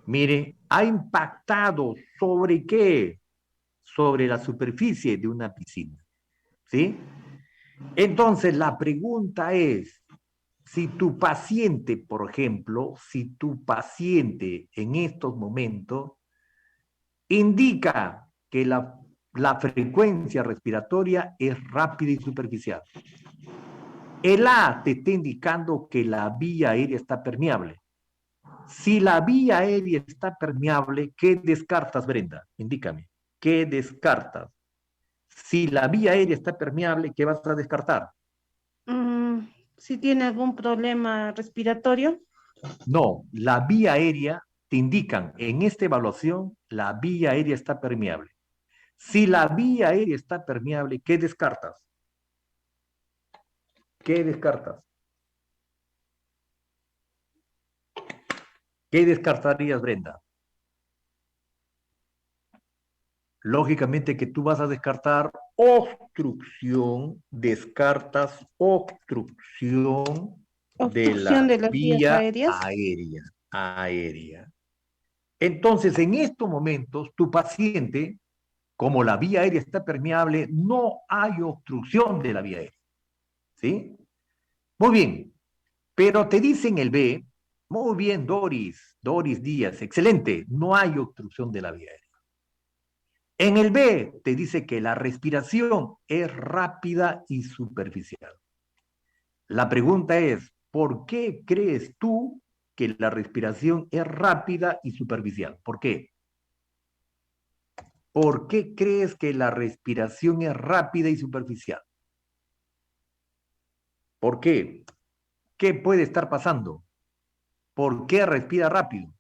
Mire, ha impactado ¿sobre qué? Sobre la superficie de una piscina, ¿sí? Entonces, la pregunta es, si tu paciente, por ejemplo, si tu paciente en estos momentos indica que la frecuencia respiratoria es rápida y superficial. El A te está indicando que la vía aérea está permeable. Si la vía aérea está permeable, ¿qué descartas, Brenda? Indícame. ¿Qué descartas? Si la vía aérea está permeable, ¿qué vas a descartar? Si tiene algún problema respiratorio, No, la vía aérea te indican en esta evaluación, la vía aérea está permeable. Si la vía aérea está permeable, ¿qué descartas? ¿Qué descartas? ¿Qué descartarías, Brenda? Lógicamente que tú vas a descartar obstrucción, descartas obstrucción de obstrucción la de las vías vía aéreas. aérea. Entonces, en estos momentos, tu paciente, como la vía aérea está permeable, no hay obstrucción de la vía aérea. ¿Sí? Muy bien, pero te dicen el B, muy bien, Doris Díaz, excelente, no hay obstrucción de la vía aérea. En el B te dice que la respiración es rápida y superficial. La pregunta es, ¿por qué crees tú que la respiración es rápida y superficial? ¿Por qué? ¿Por qué crees que la respiración es rápida y superficial? ¿Por qué? ¿Qué puede estar pasando? ¿Por qué respira rápido?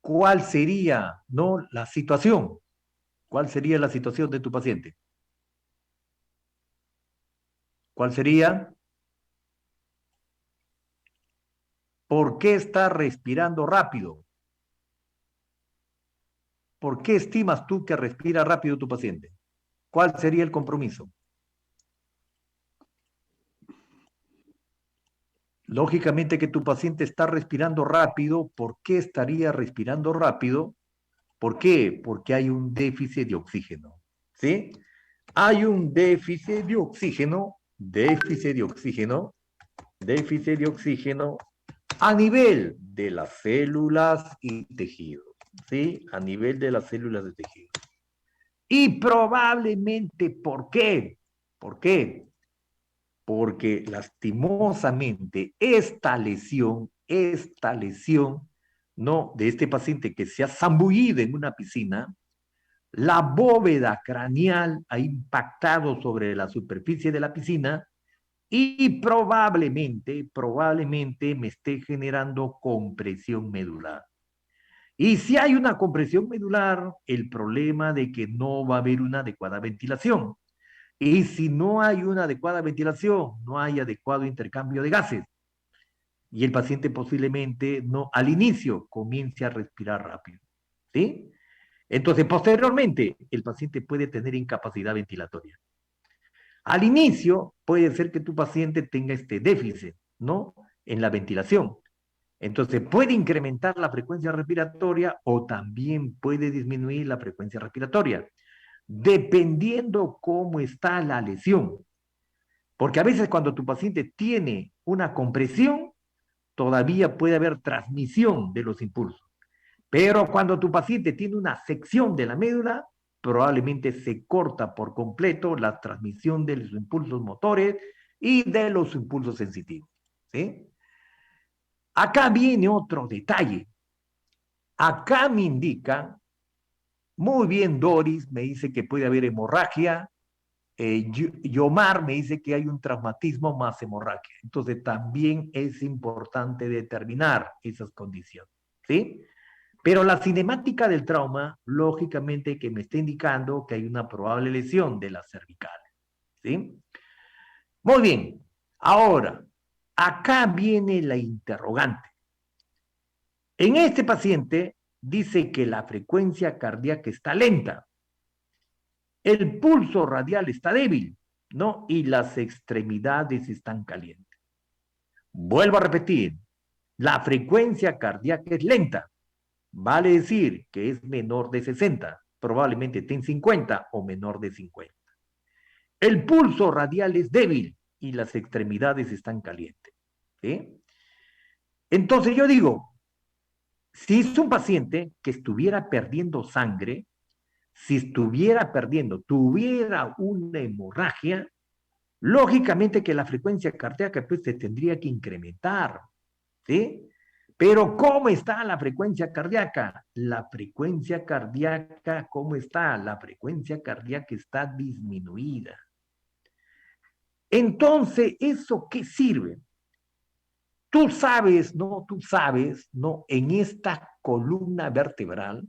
¿Cuál sería, no, la situación? ¿Cuál sería la situación de tu paciente? ¿Cuál sería? ¿Por qué está respirando rápido? ¿Por qué estimas tú que respira rápido tu paciente? ¿Cuál sería el compromiso? Lógicamente que tu paciente está respirando rápido. ¿Por qué estaría respirando rápido? ¿Por qué? Porque hay un déficit de oxígeno. ¿Sí? Hay un déficit de oxígeno, déficit de oxígeno a nivel de las células y tejidos. ¿Sí? A nivel de las células de tejido. Y probablemente, ¿por qué? ¿Por qué? Porque lastimosamente esta lesión, ¿no? De este paciente que se ha zambullido en una piscina, la bóveda craneal ha impactado sobre la superficie de la piscina y probablemente me esté generando compresión medular. Y si hay una compresión medular, el problema de que no va a haber una adecuada ventilación. Y si no hay una adecuada ventilación, no hay adecuado intercambio de gases. Y el paciente posiblemente no, al inicio, comience a respirar rápido. ¿Sí? Entonces, posteriormente, el paciente puede tener incapacidad ventilatoria. Al inicio, puede ser que tu paciente tenga este déficit, ¿no? En la ventilación. Entonces, puede incrementar la frecuencia respiratoria o también puede disminuir la frecuencia respiratoria, dependiendo cómo está la lesión. Porque a veces cuando tu paciente tiene una compresión, todavía puede haber transmisión de los impulsos. Pero cuando tu paciente tiene una sección de la médula, probablemente se corta por completo la transmisión de los impulsos motores y de los impulsos sensitivos. ¿Sí? Acá viene otro detalle. Acá me indica, muy bien Doris, me dice que puede haber hemorragia, Yomar me dice que hay un traumatismo más hemorragia. Entonces también es importante determinar esas condiciones. ¿Sí? Pero la cinemática del trauma, lógicamente que me está indicando que hay una probable lesión de las cervicales. ¿Sí? Muy bien. Ahora, acá viene la interrogante. En este paciente dice que la frecuencia cardíaca está lenta, el pulso radial está débil, ¿no? Y las extremidades están calientes. Vuelvo a repetir, la frecuencia cardíaca es lenta. Vale decir que es menor de 60, probablemente esté en 50 o menor de 50. El pulso radial es débil y las extremidades están calientes. ¿Sí? Entonces yo digo, si es un paciente que estuviera perdiendo sangre, si estuviera perdiendo, tuviera una hemorragia, lógicamente que la frecuencia cardíaca pues se tendría que incrementar. ¿Sí? Pero ¿cómo está la frecuencia cardíaca? La frecuencia cardíaca, ¿cómo está? La frecuencia cardíaca está disminuida. Entonces, ¿eso qué sirve? Tú sabes, ¿no? En esta columna vertebral,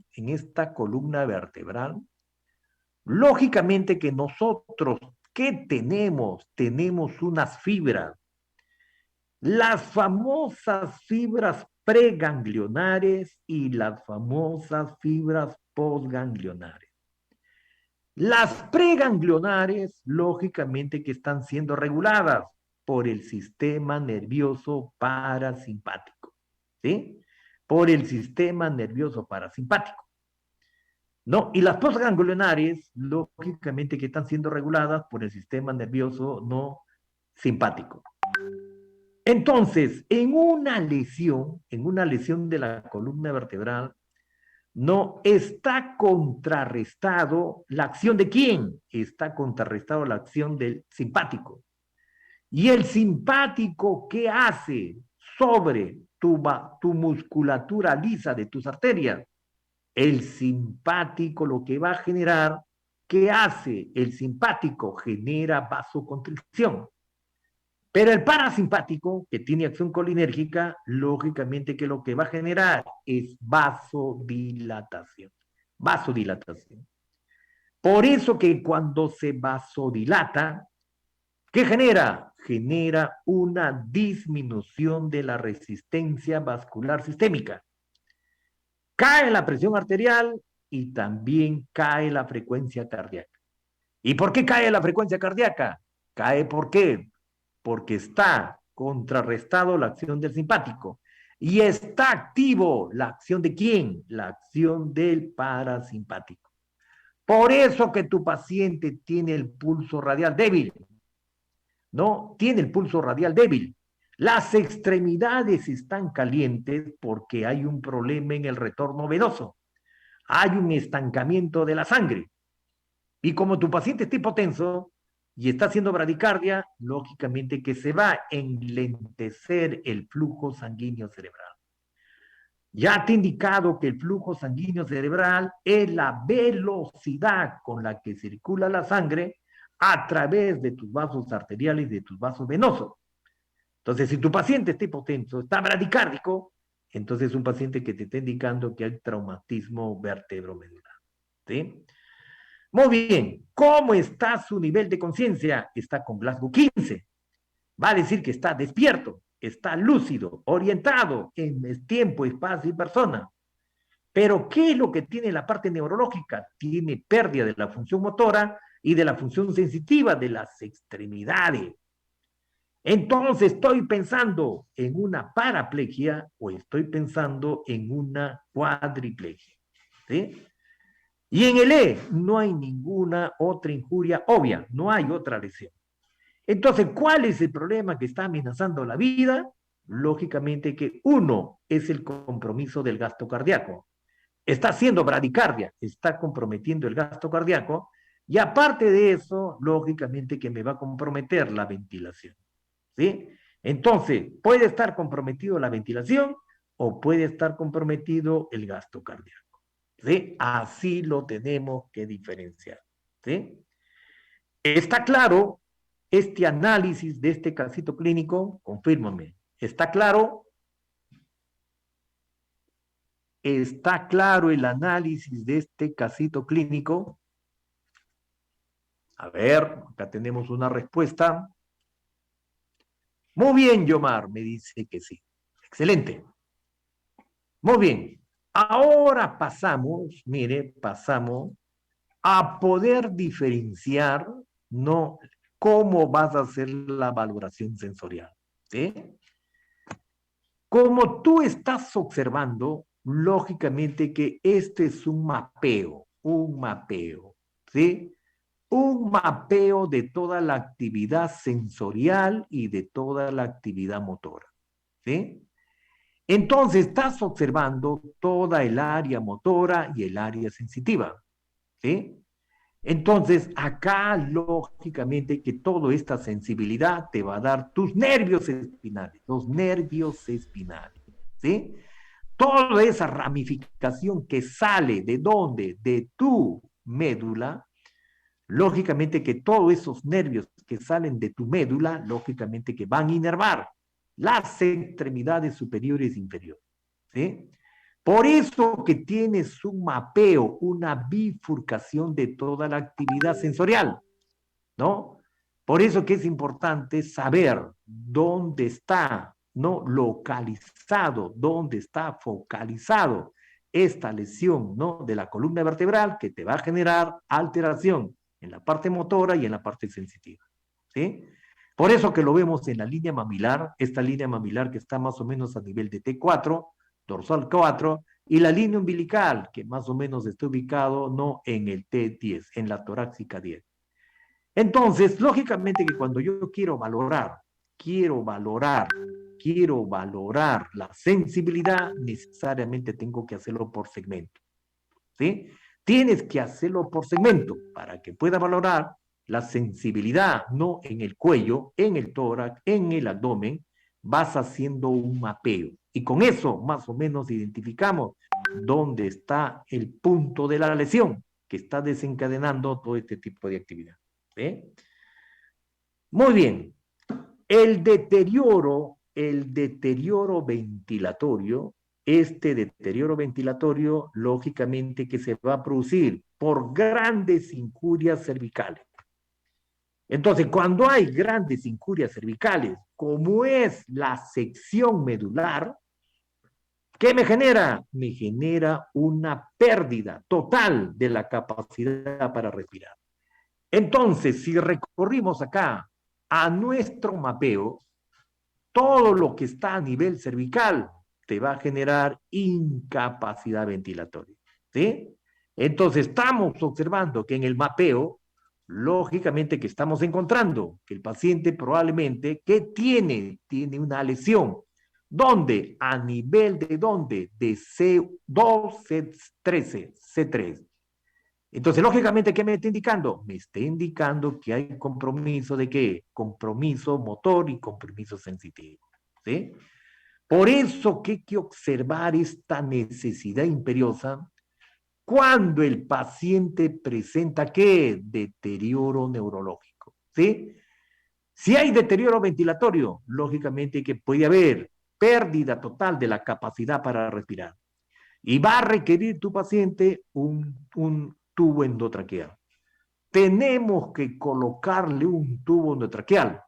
lógicamente que nosotros, ¿qué tenemos? Tenemos unas fibras, las famosas fibras preganglionares y las famosas fibras postganglionares. Las preganglionares, lógicamente que están siendo reguladas por el sistema nervioso parasimpático, ¿sí? Por el sistema nervioso parasimpático, ¿no? Y las postganglionares, lógicamente que están siendo reguladas por el sistema nervioso no simpático. Entonces, en una lesión de la columna vertebral, no está contrarrestado la acción de quién? Está contrarrestado la acción del simpático. ¿Y el simpático qué hace sobre tu musculatura lisa de tus arterias? El simpático lo que va a generar, ¿qué hace? El simpático genera vasoconstricción. Pero el parasimpático, que tiene acción colinérgica, lógicamente que lo que va a generar es vasodilatación. Vasodilatación. Por eso que cuando se vasodilata, ¿qué genera? Genera una disminución de la resistencia vascular sistémica. Cae la presión arterial y también cae la frecuencia cardíaca. ¿Y por qué cae la frecuencia cardíaca? ¿Cae por qué? Porque está contrarrestado la acción del simpático. Y está activo la acción de quién? La acción del parasimpático. Por eso que tu paciente tiene el pulso radial débil. ¿No? Tiene el pulso radial débil. Las extremidades están calientes porque hay un problema en el retorno venoso. Hay un estancamiento de la sangre. Y como tu paciente está hipotenso, y está haciendo bradicardia, lógicamente que se va a enlentecer el flujo sanguíneo cerebral. Ya te he indicado que el flujo sanguíneo cerebral es la velocidad con la que circula la sangre a través de tus vasos arteriales y de tus vasos venosos. Entonces, si tu paciente está hipotenso, está bradicárdico, entonces es un paciente que te está indicando que hay traumatismo vertebromedular. ¿Sí? Muy bien, ¿cómo está su nivel de conciencia? Está con Glasgow 15. Va a decir que está despierto, está lúcido, orientado en tiempo, espacio y persona. Pero ¿qué es lo que tiene la parte neurológica? Tiene pérdida de la función motora y de la función sensitiva de las extremidades. Entonces, ¿estoy pensando en una paraplegia o estoy pensando en una cuadriplegia? ¿Sí? Y en el E no hay ninguna otra injuria obvia, no hay otra lesión. Entonces, ¿cuál es el problema que está amenazando la vida? Lógicamente que uno es el compromiso del gasto cardíaco. está haciendo bradicardia, está comprometiendo el gasto cardíaco, y aparte de eso, lógicamente que me va a comprometer la ventilación, ¿sí? Entonces, puede estar comprometido la ventilación o puede estar comprometido el gasto cardíaco, ¿sí? Así lo tenemos que diferenciar, ¿sí? ¿Está claro este análisis de este casito clínico? Confírmame. ¿Está claro? ¿Está claro el análisis de este casito clínico? A ver, acá tenemos una respuesta. Muy bien, Yomar, me dice que sí. Excelente. Muy bien. Ahora pasamos, mire, pasamos a poder diferenciar, ¿no? Cómo vas a hacer la valoración sensorial, ¿sí? Como tú estás observando, lógicamente que este es un mapeo, ¿sí? Un mapeo de toda la actividad sensorial y de toda la actividad motora, ¿sí? Entonces estás observando toda el área motora y el área sensitiva, ¿sí? Entonces acá lógicamente que toda esta sensibilidad te va a dar tus nervios espinales, los nervios espinales, ¿sí? Toda esa ramificación que sale de dónde, de tu médula, lógicamente que todos esos nervios que salen de tu médula, lógicamente que van a inervar las extremidades superiores e inferiores, ¿sí? Por eso que tienes un mapeo, una bifurcación de toda la actividad sensorial, ¿no? Por eso que es importante saber dónde está, ¿no? Localizado, dónde está focalizado esta lesión, ¿no? De la columna vertebral que te va a generar alteración en la parte motora y en la parte sensitiva, ¿sí? Por eso que lo vemos en la línea mamilar, esta línea mamilar que está más o menos a nivel de T4, dorsal 4, y la línea umbilical, que más o menos está ubicado, ¿no? En el T10, en la torácica 10. Entonces, lógicamente que cuando yo quiero valorar la sensibilidad, necesariamente tengo que hacerlo por segmento, ¿sí? Tienes que hacerlo por segmento para que pueda valorar la sensibilidad, no en el cuello, en el tórax, en el abdomen, vas haciendo un mapeo. Y con eso, más o menos, identificamos dónde está el punto de la lesión que está desencadenando todo este tipo de actividad. ¿Sí? Muy bien. El deterioro ventilatorio, este deterioro ventilatorio, lógicamente que se va a producir por grandes injurias cervicales. Entonces, cuando hay grandes injurias cervicales, como es la sección medular, ¿qué me genera? Me genera una pérdida total de la capacidad para respirar. Entonces, si recorrimos acá a nuestro mapeo, todo lo que está a nivel cervical te va a generar incapacidad ventilatoria, ¿sí? Entonces, estamos observando que en el mapeo, lógicamente que estamos encontrando que el paciente probablemente que tiene una lesión, ¿dónde? A nivel de ¿dónde? De C2, C13, C3. Entonces, lógicamente, ¿qué me está indicando? Me está indicando que hay compromiso de ¿qué? Compromiso motor y compromiso sensitivo, ¿sí? Por eso que hay que observar esta necesidad imperiosa cuando el paciente presenta ¿qué? Deterioro neurológico, ¿sí? Si hay deterioro ventilatorio, lógicamente que puede haber pérdida total de la capacidad para respirar. Y va a requerir tu paciente un tubo endotraqueal. Tenemos que colocarle un tubo endotraqueal.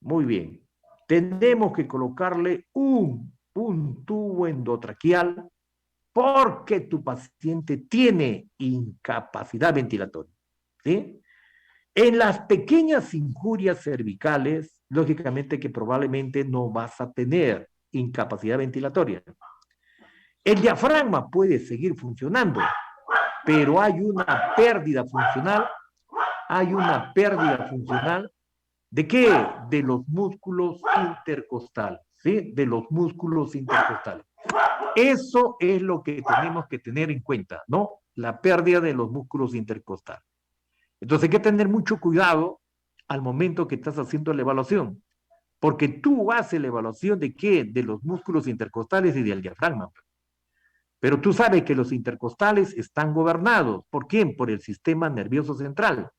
Muy bien. Tenemos que colocarle un tubo endotraqueal porque tu paciente tiene incapacidad ventilatoria, ¿sí? En las pequeñas injurias cervicales, lógicamente que probablemente no vas a tener incapacidad ventilatoria. El diafragma puede seguir funcionando, pero hay una pérdida funcional. ¿De qué? De los músculos intercostales, ¿sí? De los músculos intercostales. Eso es lo que tenemos que tener en cuenta, ¿no? La pérdida de los músculos intercostales. Entonces hay que tener mucho cuidado al momento que estás haciendo la evaluación, porque tú haces la evaluación de qué, de los músculos intercostales y del diafragma. Pero tú sabes que los intercostales están gobernados. ¿Por quién? Por el sistema nervioso central.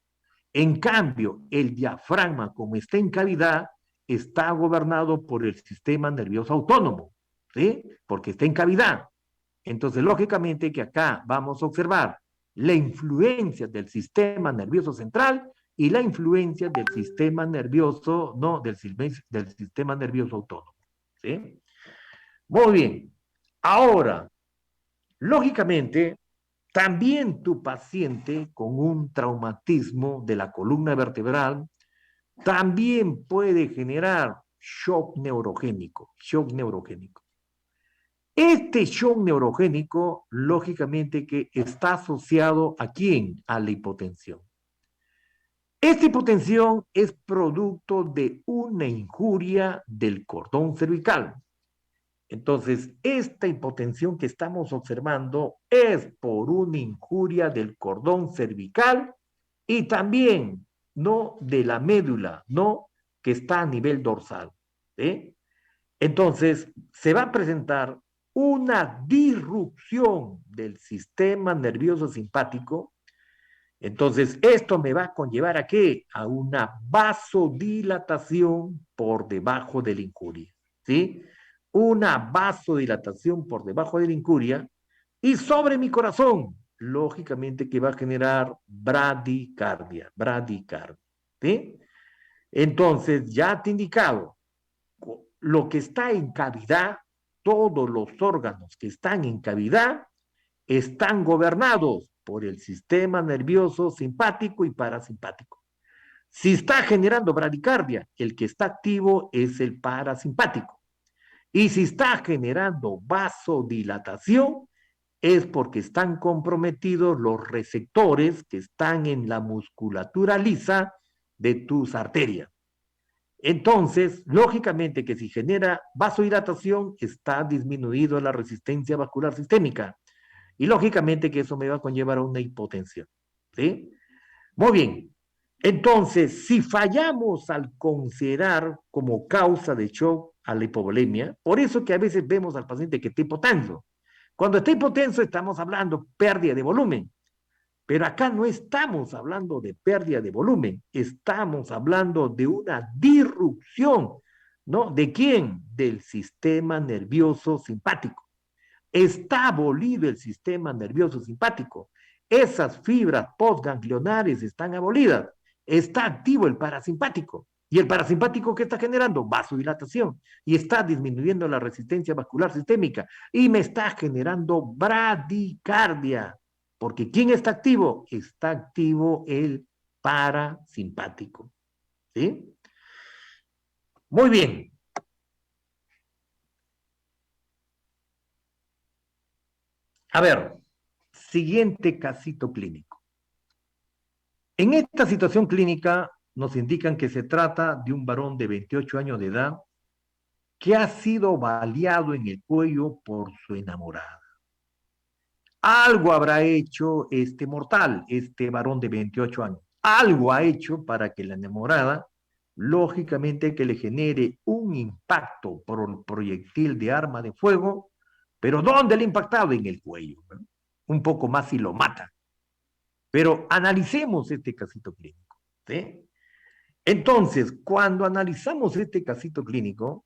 En cambio, el diafragma, como está en cavidad, está gobernado por el sistema nervioso autónomo, ¿sí? Porque está en cavidad. Entonces, lógicamente que acá vamos a observar la influencia del sistema nervioso central y la influencia del sistema nervioso, no, del sistema nervioso autónomo, ¿sí? Muy bien. Ahora, lógicamente, también tu paciente con un traumatismo de la columna vertebral también puede generar shock neurogénico, shock neurogénico. Este shock neurogénico, lógicamente que está asociado ¿a quién? A la hipotensión. Esta hipotensión es producto de una injuria del cordón cervical. Entonces, esta hipotensión que estamos observando es por una injuria del cordón cervical y también, ¿no? De la médula, ¿no? Que está a nivel dorsal, ¿sí? Entonces, se va a presentar una disrupción del sistema nervioso simpático. Entonces, esto me va a conllevar ¿a qué? A una vasodilatación por debajo de la injuria, ¿sí? Una vasodilatación por debajo de la injuria y sobre mi corazón, lógicamente que va a generar bradicardia, ¿sí? Entonces, ya te he indicado, lo que está en cavidad, todos los órganos que están en cavidad están gobernados por el sistema nervioso simpático y parasimpático. Si está generando bradicardia, el que está activo es el parasimpático. Y si está generando vasodilatación, es porque están comprometidos los receptores que están en la musculatura lisa de tus arterias. Entonces, lógicamente que si genera vasodilatación, está disminuido la resistencia vascular sistémica. Y lógicamente que eso me va a conllevar a una hipotensión, ¿sí? Muy bien. Entonces, si fallamos al considerar como causa de shock a la hipovolemia, por eso que a veces vemos al paciente que está hipotenso. Cuando está hipotenso estamos hablando pérdida de volumen, pero acá no estamos hablando de pérdida de volumen, estamos hablando de una disrupción, ¿no? ¿De quién? Del sistema nervioso simpático. Está abolido el sistema nervioso simpático. Esas fibras postganglionares están abolidas. Está activo el parasimpático. ¿Y el parasimpático qué está generando? Vasodilatación. Y está disminuyendo la resistencia vascular sistémica. Y me está generando bradicardia. Porque ¿quién está activo? Está activo el parasimpático. ¿Sí? Muy bien. A ver, siguiente casito clínico. En esta situación clínica nos indican que se trata de un varón de 28 años de edad que ha sido baleado en el cuello por su enamorada. Algo habrá hecho este mortal, este varón de 28 años. Algo ha hecho para que la enamorada, lógicamente que le genere un impacto por el proyectil de arma de fuego, pero ¿dónde le ha impactado? En el cuello, ¿no? Un poco más y lo mata. Pero analicemos este casito clínico, ¿sí? Entonces, cuando analizamos este casito clínico,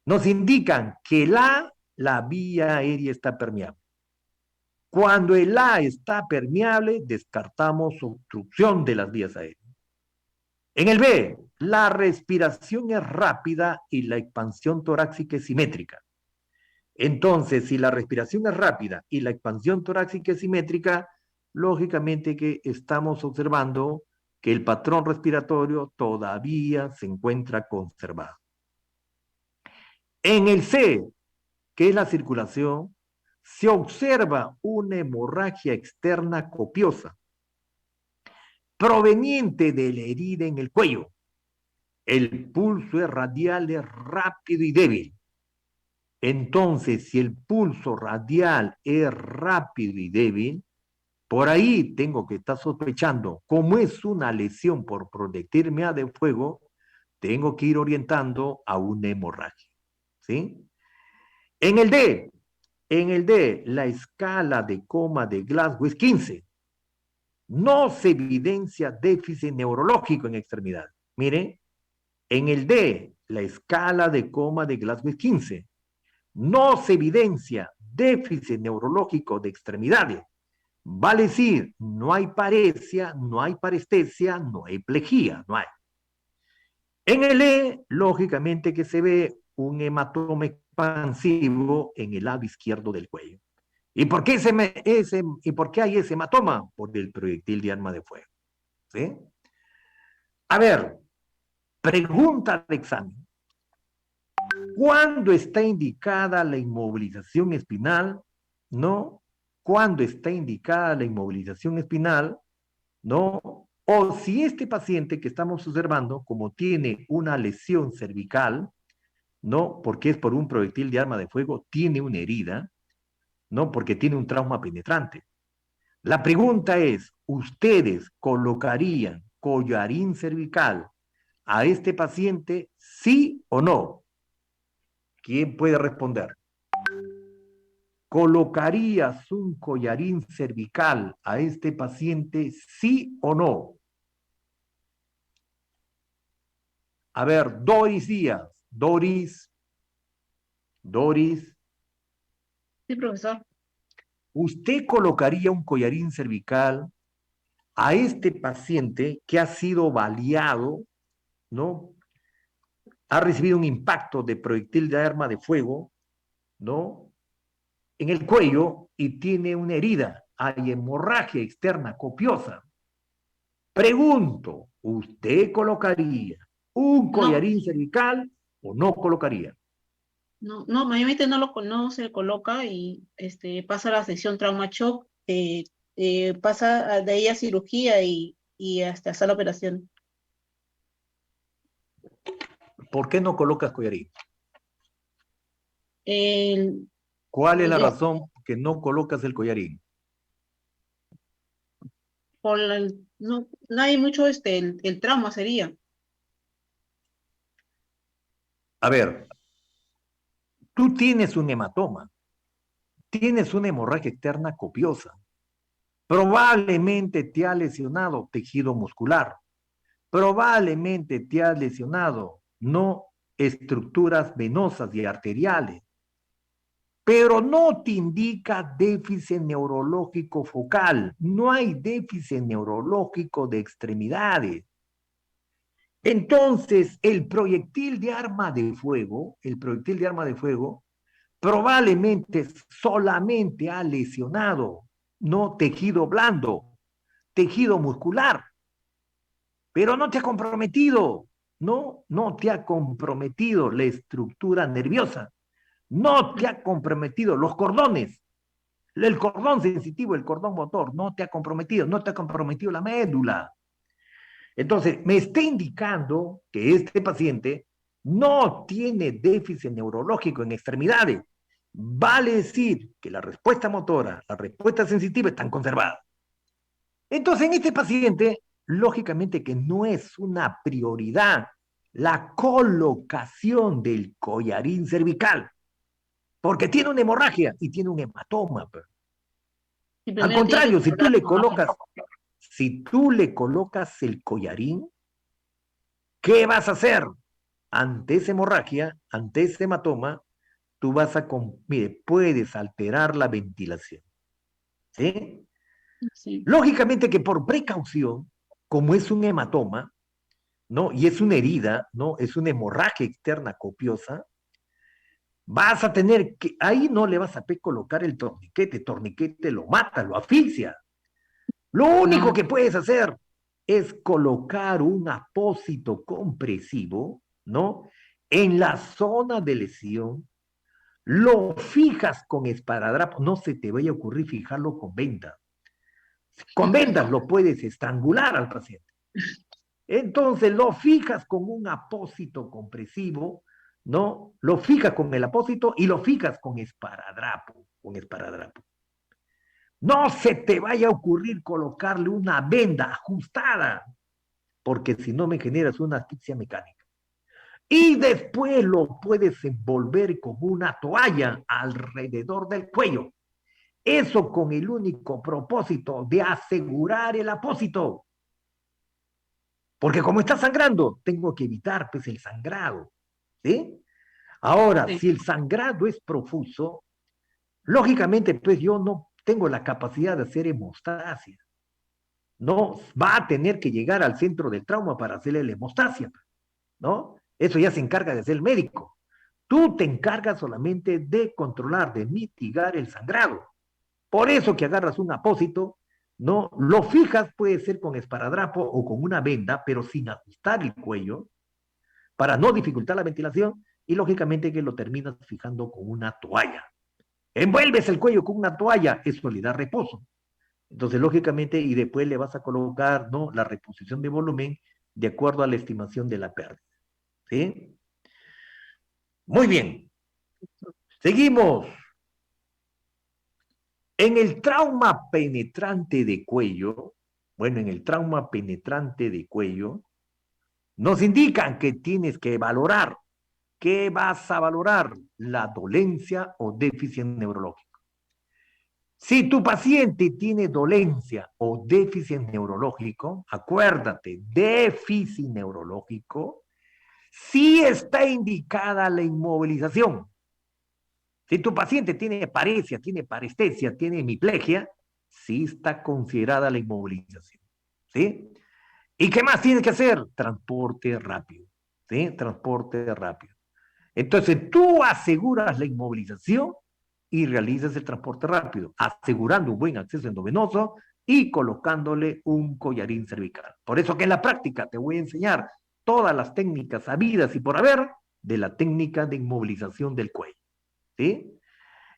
nos indican que la vía aérea está permeable. Cuando el A está permeable, descartamos obstrucción de las vías aéreas. En el B, la respiración es rápida y la expansión torácica es simétrica. Entonces, si la respiración es rápida y la expansión torácica es simétrica, lógicamente que estamos observando que el patrón respiratorio todavía se encuentra conservado. En el C, que es la circulación, se observa una hemorragia externa copiosa, proveniente de la herida en el cuello. El pulso es radial, es rápido y débil. Entonces, si el pulso radial es rápido y débil, por ahí tengo que estar sospechando, como es una lesión por proyectil de fuego, tengo que ir orientando a una hemorragia, ¿sí? En el D, la escala de coma de Glasgow es 15. No se evidencia déficit neurológico en extremidad. Miren, en el D, la escala de coma de Glasgow es 15. No se evidencia déficit neurológico de extremidades. Vale decir, no hay paresia, no hay parestesia, no hay plejía, no hay. En el E, lógicamente que se ve un hematoma expansivo en el lado izquierdo del cuello. ¿Y por qué, ¿y por qué hay ese hematoma? Por el proyectil de arma de fuego. ¿Sí? A ver, pregunta de examen. ¿Cuándo está indicada la inmovilización espinal? ¿No? ¿Cuándo está indicada la inmovilización espinal? ¿No? O si este paciente que estamos observando, como tiene una lesión cervical, ¿no? Porque es por un proyectil de arma de fuego, tiene una herida, ¿no? Porque tiene un trauma penetrante. La pregunta es, ¿ustedes colocarían collarín cervical a este paciente, sí o no? ¿Quién puede responder? ¿Colocarías un collarín cervical a este paciente, sí o no? A ver, Doris Díaz. Doris, Sí, profesor. ¿usted colocaría un collarín cervical a este paciente que ha sido baleado, ¿no? Ha recibido un impacto de proyectil de arma de fuego, ¿no? En el cuello y tiene una herida, hay hemorragia externa copiosa. Pregunto, ¿usted colocaría un No, collarín cervical o no colocaría? no, mayormente no se coloca y pasa a la sección trauma shock, pasa de ahí a cirugía y hasta hacer la operación. ¿Por qué no colocas collarín? El- ¿Cuál es la de- razón que no colocas el collarín? no hay mucho, el trauma sería. A ver, tú tienes un hematoma, tienes una hemorragia externa copiosa, probablemente te ha lesionado tejido muscular, probablemente te ha lesionado no estructuras venosas y arteriales, pero no te indica déficit neurológico focal, no hay déficit neurológico de extremidades. Entonces, el proyectil de arma de fuego, probablemente solamente ha lesionado, no tejido blando, tejido muscular, pero no te ha comprometido, no te ha comprometido la estructura nerviosa, no te ha comprometido los cordones, el cordón sensitivo, el cordón motor, no te ha comprometido, no te ha comprometido la médula. Entonces, me está indicando que este paciente no tiene déficit neurológico en extremidades. Vale decir que la respuesta motora, la respuesta sensitiva están conservadas. Entonces, en este paciente, lógicamente que no es una prioridad la colocación del collarín cervical, porque tiene una hemorragia y tiene un hematoma. Y Al primero tiene que contrario, controlar la hemorragia. si tú le colocas el collarín, ¿qué vas a hacer? Ante esa hemorragia, ante ese hematoma, tú vas a, mire, puedes alterar la ventilación. ¿Sí? Sí. Lógicamente que por precaución, como es un hematoma, ¿no? Y es una herida, ¿no? Es una hemorragia externa copiosa, vas a tener que, ahí no le vas a colocar el torniquete lo mata, lo asfixia. Lo único No, que puedes hacer es colocar un apósito compresivo, ¿no? En la zona de lesión, lo fijas con esparadrapo, no se te vaya a ocurrir fijarlo con vendas. Con vendas lo puedes estrangular al paciente. Entonces lo fijas con un apósito compresivo, ¿no? Lo fijas con el apósito y lo fijas con esparadrapo, No se te vaya a ocurrir colocarle una venda ajustada, porque si no me generas una asfixia mecánica. Y después lo puedes envolver con una toalla alrededor del cuello. Eso con el único propósito de asegurar el apósito. Porque como está sangrando, tengo que evitar pues el sangrado. ¿Sí? Ahora, Sí. si el sangrado es profuso, lógicamente pues yo no tengo la capacidad de hacer hemostasia. No va a tener que llegar al centro del trauma para hacerle la hemostasia, ¿no? Eso ya se encarga de hacer el médico. Tú te encargas solamente de controlar, de mitigar el sangrado. Por eso que agarras un apósito, ¿no? Lo fijas, puede ser con esparadrapo o con una venda, pero sin ajustar el cuello, para no dificultar la ventilación, y lógicamente que lo terminas fijando con una toalla. Envuelves el cuello con una toalla, eso le da reposo. Entonces, lógicamente, y después le vas a colocar, ¿no?, la reposición de volumen de acuerdo a la estimación de la pérdida. ¿Sí? Muy bien. Seguimos. En el trauma penetrante de cuello, bueno, en el trauma penetrante de cuello, nos indican que tienes que valorar. ¿Qué vas a valorar? La dolencia o déficit neurológico. Si tu paciente tiene dolencia o déficit neurológico, acuérdate, déficit neurológico, sí está indicada la inmovilización. Si tu paciente tiene paresia, tiene parestesia, tiene hemiplegia, sí está considerada la inmovilización. ¿Sí? ¿Y qué más tienes que hacer? Transporte rápido. ¿Sí? Transporte rápido. Entonces tú aseguras la inmovilización y realizas el transporte rápido, asegurando un buen acceso endovenoso y colocándole un collarín cervical. Por eso que en la práctica te voy a enseñar todas las técnicas habidas y por haber de la técnica de inmovilización del cuello. ¿Sí?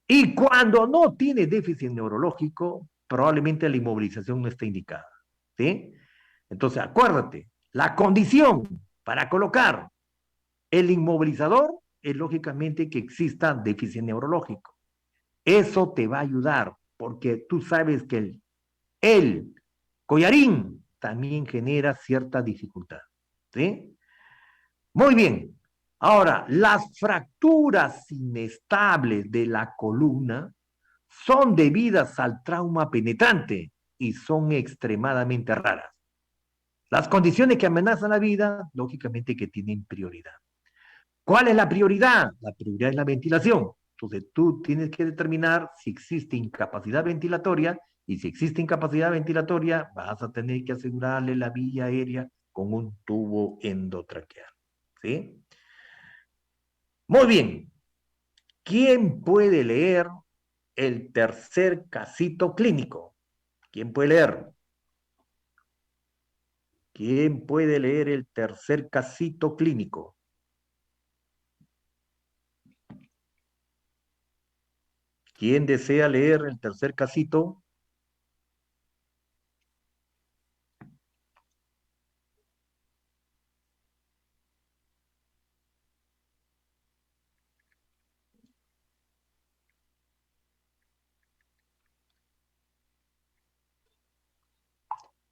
Y cuando no tiene déficit neurológico, probablemente la inmovilización no está indicada. ¿Sí? Entonces, acuérdate, la condición para colocar el inmovilizador es lógicamente que exista déficit neurológico. Eso te va a ayudar porque tú sabes que el collarín también genera cierta dificultad. ¿Sí? Muy bien. Ahora, las fracturas inestables de la columna son debidas al trauma penetrante y son extremadamente raras. Las condiciones que amenazan la vida, lógicamente que tienen prioridad. ¿Cuál es la prioridad? La prioridad es la ventilación. Entonces tú tienes que determinar si existe incapacidad ventilatoria y si existe incapacidad ventilatoria vas a tener que asegurarle la vía aérea con un tubo endotraqueal. ¿Sí? Muy bien. ¿Quién puede leer el tercer casito clínico? ¿Quién puede leer? ¿Quién puede leer el tercer casito clínico? ¿Quién desea leer el tercer casito?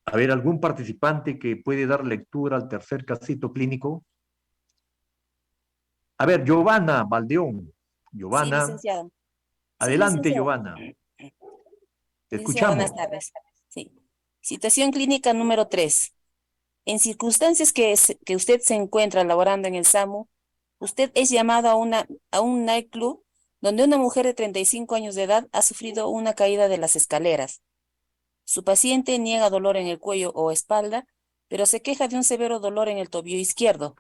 A ver, ¿algún participante que puede dar lectura al tercer casito clínico? A ver, Giovanna Valdeón. Sí, Giovanna, licenciado. Sí, adelante, licenciado. Giovanna. Te Licenciado, buenas escuchamos. tardes. Sí. Situación clínica número 3. En circunstancias que usted se encuentra laborando en el SAMU, usted es llamado a un nightclub donde una mujer de 35 años de edad ha sufrido una caída de las escaleras. Su paciente niega dolor en el cuello o espalda, pero se queja de un severo dolor en el tobillo izquierdo.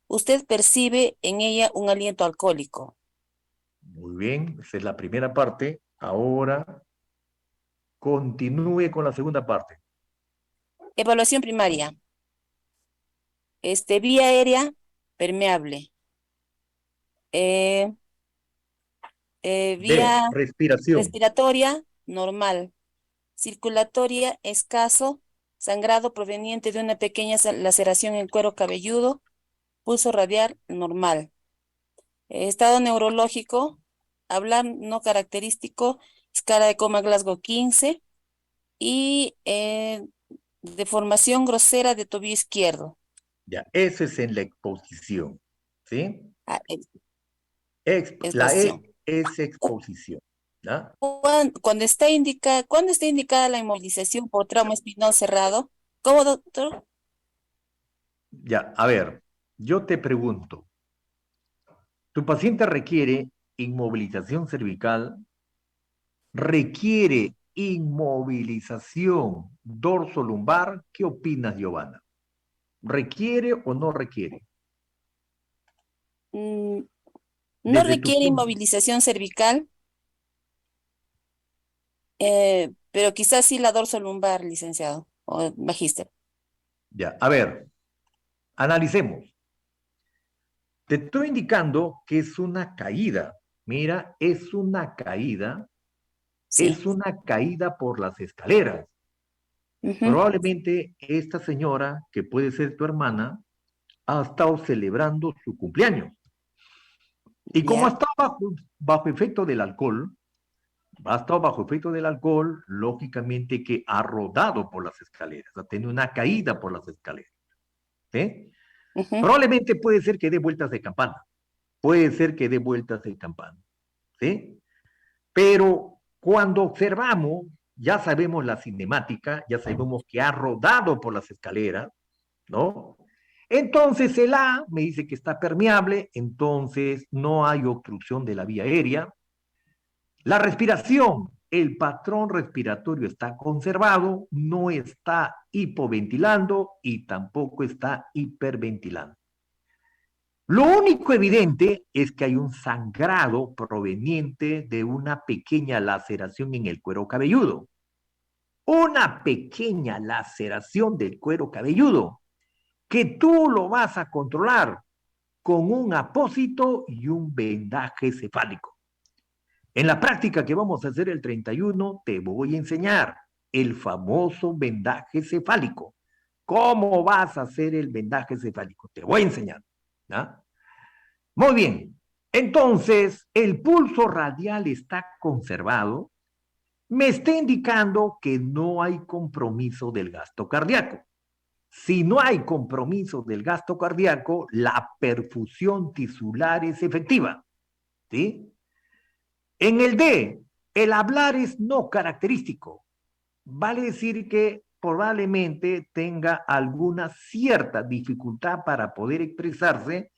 Usted percibe en ella un aliento alcohólico. Muy bien, esa es la primera parte. Ahora continúe con la segunda parte. Evaluación primaria. Vía aérea permeable. Eh, B, Vía respiración. respiratoria normal. Circulatoria escaso. Sangrado proveniente de una pequeña laceración en el cuero cabelludo. Pulso radial normal. Estado neurológico, hablar no característico, escala de Coma-Glasgow 15 y deformación grosera de tobillo izquierdo. Ya, eso es en la exposición, ¿sí? Ah, La exposición. E es exposición, ¿ya? Cuando está indicada la inmovilización por trauma espinal cerrado, ¿cómo, doctor? Ya, a ver, yo te pregunto, ¿tu paciente requiere inmovilización cervical? ¿Requiere inmovilización dorso-lumbar? ¿Qué opinas, Giovanna? ¿Requiere o no requiere? Mm, no Desde tu requiere punto. inmovilización cervical, pero quizás sí la dorsolumbar, licenciado o magíster. Ya, a ver, analicemos. Te estoy indicando que es una caída. Mira, es una caída Sí. por las escaleras. Ujú. Probablemente esta señora, que puede ser tu hermana, ha estado celebrando su cumpleaños. Y como ha Ya. estado bajo efecto del alcohol, lógicamente que ha rodado por las escaleras, ha tenido una caída por las escaleras. ¿Sí? Ujú. Probablemente puede ser que dé vueltas de campana. Puede ser que dé vueltas de campana. ¿Sí? Pero cuando observamos, ya sabemos la cinemática, ya sabemos que ha rodado por las escaleras, ¿no? Entonces el A me dice que está permeable, entonces no hay obstrucción de la vía aérea. La respiración, el patrón respiratorio está conservado, no está hipoventilando y tampoco está hiperventilando. Lo único evidente es que hay un sangrado proveniente de una pequeña laceración en el cuero cabelludo. Una pequeña laceración del cuero cabelludo que tú lo vas a controlar con un apósito y un vendaje cefálico. En la práctica que vamos a hacer el 31, te voy a enseñar el famoso vendaje cefálico. ¿Cómo vas a hacer el vendaje cefálico? Te voy a enseñar. ¿No? Muy bien. Entonces, el pulso radial está conservado. Me está indicando que no hay compromiso del gasto cardíaco. Si no hay compromiso del gasto cardíaco, la perfusión tisular es efectiva. ¿Sí? En el D, el hablar es no característico. Vale decir que probablemente tenga alguna cierta dificultad para poder expresarse,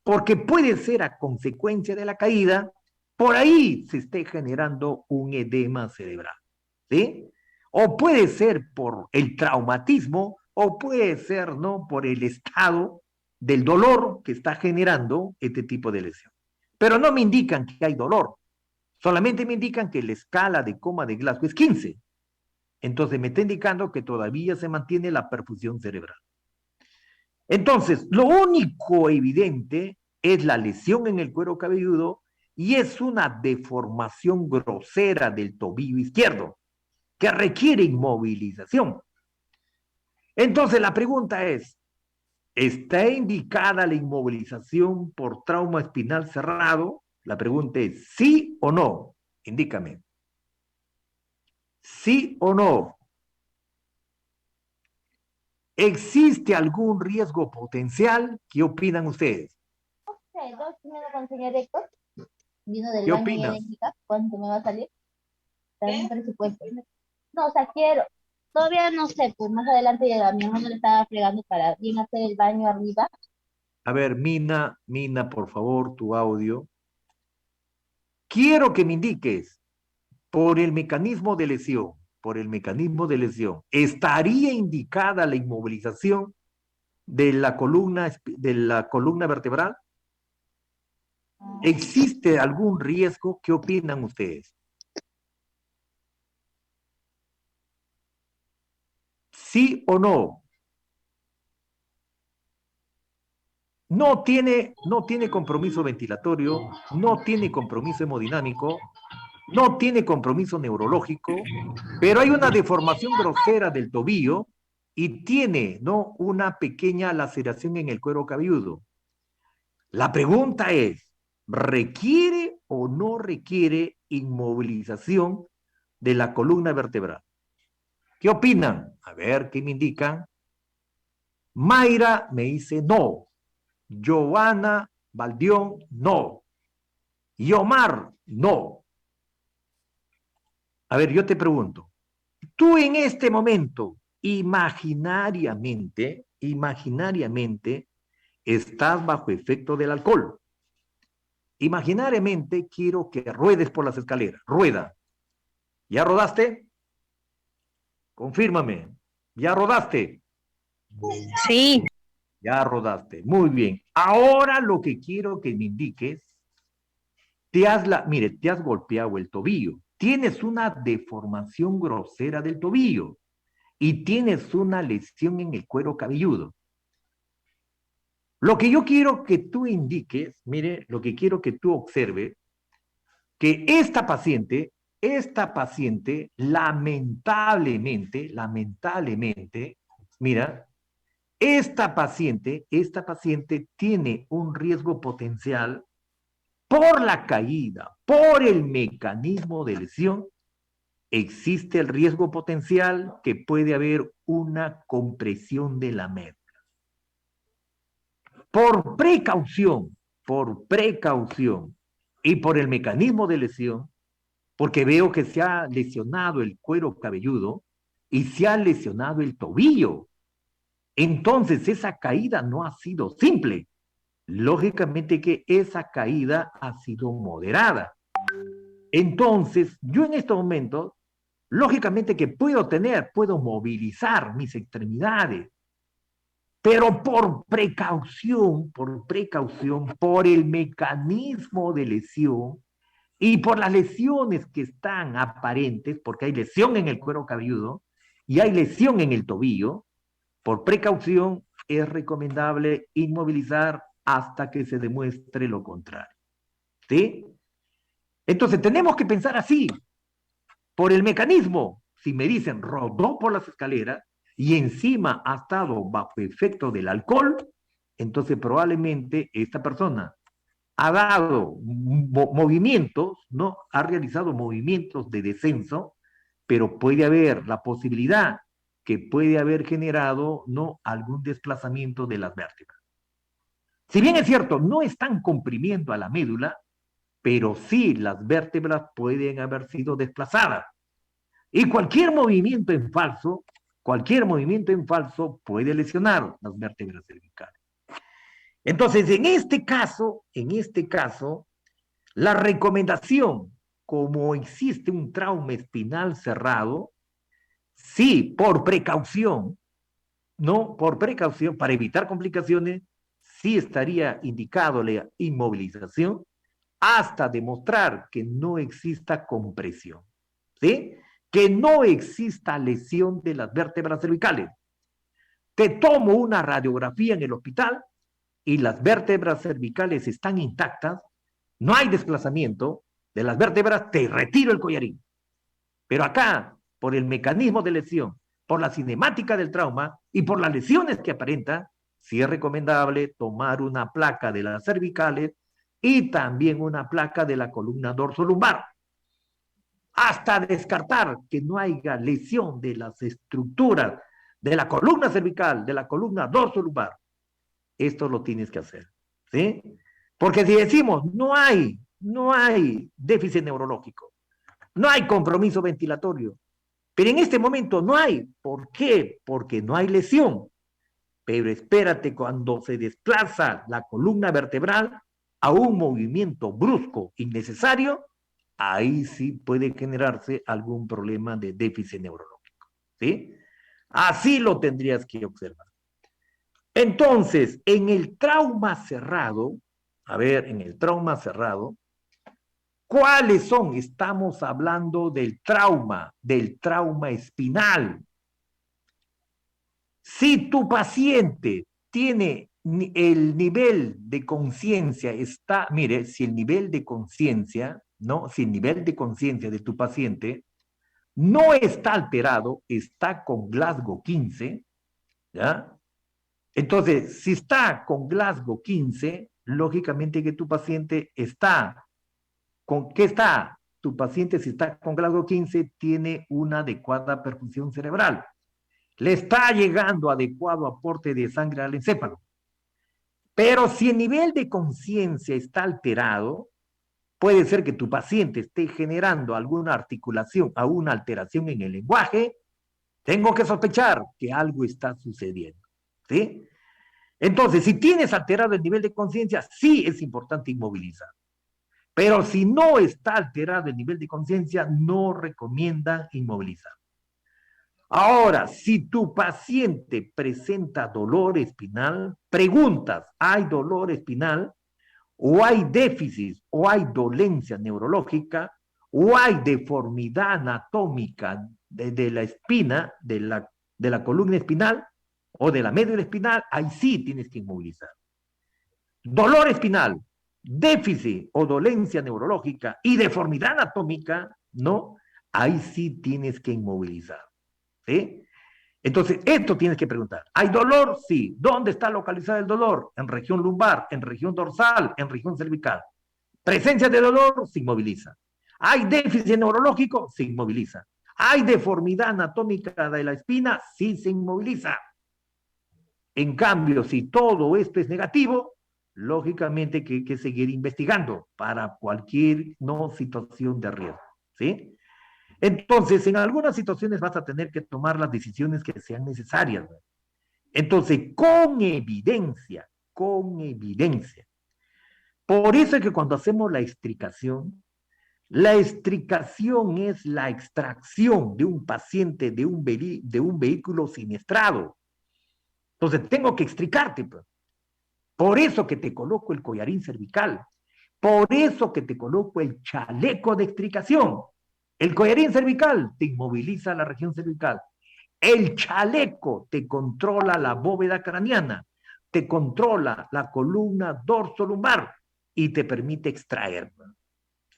porque puede ser a consecuencia de la caída, por ahí se esté generando un edema cerebral. ¿Sí? O puede ser por el traumatismo, o puede ser, ¿no?, por el estado del dolor que está generando este tipo de lesión. Pero no me indican que hay dolor, solamente me indican que la escala de coma de Glasgow es 15. Entonces me está indicando que todavía se mantiene la perfusión cerebral. Entonces, lo único evidente es la lesión en el cuero cabelludo y es una deformación grosera del tobillo izquierdo que requiere inmovilización. Entonces, la pregunta es, ¿está indicada la inmovilización por trauma espinal cerrado? La pregunta es, ¿sí o no? Indícame. ¿Sí o no? ¿Existe algún riesgo potencial? ¿Qué opinan ustedes? Dos primero con el señor Héctor, vino del ¿Qué baño y ya opinas? le indica cuánto me va a salir. También un presupuesto. No, o sea, quiero, todavía no sé, pues más adelante ya mi hermano le estaba fregando para bien hacer el baño arriba. A ver, Mina, por favor, tu audio. Quiero que me indiques, por el mecanismo de lesión, ¿estaría indicada la inmovilización de la columna vertebral? ¿Existe algún riesgo? ¿Qué opinan ustedes? ¿Sí o no? No tiene compromiso ventilatorio, no tiene compromiso hemodinámico, no tiene compromiso neurológico, pero hay una deformación grosera del tobillo y tiene, ¿no?, una pequeña laceración en el cuero cabelludo. La pregunta es, ¿requiere o no requiere inmovilización de la columna vertebral? ¿Qué opinan? A ver, ¿qué me indican? Mayra me dice no. Giovanna Valdión, no. Y Omar, no. A ver, yo te pregunto, tú en este momento, imaginariamente, estás bajo efecto del alcohol. Imaginariamente quiero que ruedes por las escaleras. Rueda. ¿Ya rodaste? Confírmame. ¿Ya rodaste? Sí. Ya rodaste. Muy bien. Ahora lo que quiero que me indiques, mire, te has golpeado el tobillo. Tienes una deformación grosera del tobillo y tienes una lesión en el cuero cabelludo. Lo que yo quiero que tú indiques, mire, lo que quiero que tú observes, que esta paciente, lamentablemente, mira, esta paciente tiene un riesgo potencial por la caída, por el mecanismo de lesión. Existe el riesgo potencial que puede haber una compresión de la médula. Por precaución y por el mecanismo de lesión, porque veo que se ha lesionado el cuero cabelludo y se ha lesionado el tobillo. Entonces esa caída no ha sido simple. Lógicamente que esa caída ha sido moderada. Entonces, yo en estos momentos, lógicamente que puedo movilizar mis extremidades, pero por precaución, por el mecanismo de lesión y por las lesiones que están aparentes, porque hay lesión en el cuero cabelludo y hay lesión en el tobillo, por precaución es recomendable inmovilizar hasta que se demuestre lo contrario. ¿Sí? Entonces tenemos que pensar así, por el mecanismo. Si me dicen rodó por las escaleras y encima ha estado bajo efecto del alcohol, entonces probablemente esta persona ha dado movimientos, ¿no? Ha realizado movimientos de descenso, pero puede haber la posibilidad que puede haber generado, ¿no?, algún desplazamiento de las vértebras. Si bien es cierto, no están comprimiendo a la médula, pero sí las vértebras pueden haber sido desplazadas. Y cualquier movimiento en falso puede lesionar las vértebras cervicales. Entonces, en este caso, la recomendación, como existe un trauma espinal cerrado, sí, por precaución, ¿no? Por precaución, para evitar complicaciones, sí estaría indicado la inmovilización hasta demostrar que no exista compresión, ¿sí? Que no exista lesión de las vértebras cervicales. Te tomo una radiografía en el hospital y las vértebras cervicales están intactas, no hay desplazamiento de las vértebras, te retiro el collarín. Pero acá, por el mecanismo de lesión, por la cinemática del trauma y por las lesiones que aparenta, sí es recomendable tomar una placa de las cervicales y también una placa de la columna dorsolumbar, hasta descartar que no haya lesión de las estructuras de la columna cervical, de la columna dorsolumbar. Esto lo tienes que hacer, ¿sí? Porque si decimos no hay déficit neurológico, no hay compromiso ventilatorio, pero en este momento no hay. ¿Por qué? Porque no hay lesión. Pero espérate, cuando se desplaza la columna vertebral a un movimiento brusco, innecesario, ahí sí puede generarse algún problema de déficit neurológico, ¿sí? Así lo tendrías que observar. Entonces, en el trauma cerrado, ¿cuáles son? Estamos hablando del trauma espinal. Si tu paciente tiene el nivel de conciencia si el nivel de conciencia, ¿no? Si el nivel de conciencia de tu paciente no está alterado, está con Glasgow 15, ¿ya? Entonces, si está con Glasgow 15, lógicamente que tu paciente está, ¿con qué está? Tu paciente, si está con grado 15, tiene una adecuada perfusión cerebral. Le está llegando adecuado aporte de sangre al encéfalo. Pero si el nivel de conciencia está alterado, puede ser que tu paciente esté generando alguna articulación, alguna alteración en el lenguaje. Tengo que sospechar que algo está sucediendo, ¿sí? Entonces, si tienes alterado el nivel de conciencia, sí es importante inmovilizar. Pero si no está alterado el nivel de conciencia, no recomiendan inmovilizar. Ahora, si tu paciente presenta dolor espinal, preguntas, ¿hay dolor espinal? ¿O hay déficit? ¿O hay dolencia neurológica? ¿O hay deformidad anatómica de la espina, de la columna espinal o de la médula espinal? Ahí sí tienes que inmovilizar. Dolor espinal, déficit o dolencia neurológica y deformidad anatómica, ¿no? Ahí sí tienes que inmovilizar. ¿Sí? Entonces, esto tienes que preguntar. ¿Hay dolor? Sí. ¿Dónde está localizado el dolor? En región lumbar, en región dorsal, en región cervical. Presencia de dolor, se inmoviliza. ¿Hay déficit neurológico? Se inmoviliza. ¿Hay deformidad anatómica de la espina? Sí, se inmoviliza. En cambio, si todo esto es negativo, lógicamente que hay que seguir investigando para cualquier no situación de riesgo. ¿Sí? Entonces, en algunas situaciones vas a tener que tomar las decisiones que sean necesarias. Entonces, con evidencia. Por eso es que cuando hacemos la extricación es la extracción de un paciente de un vehículo siniestrado. Entonces, tengo que extricarte. Por eso que te coloco el collarín cervical. Por eso que te coloco el chaleco de extricación. El collarín cervical te inmoviliza la región cervical. El chaleco te controla la bóveda craneana, te controla la columna dorsolumbar y te permite extraer.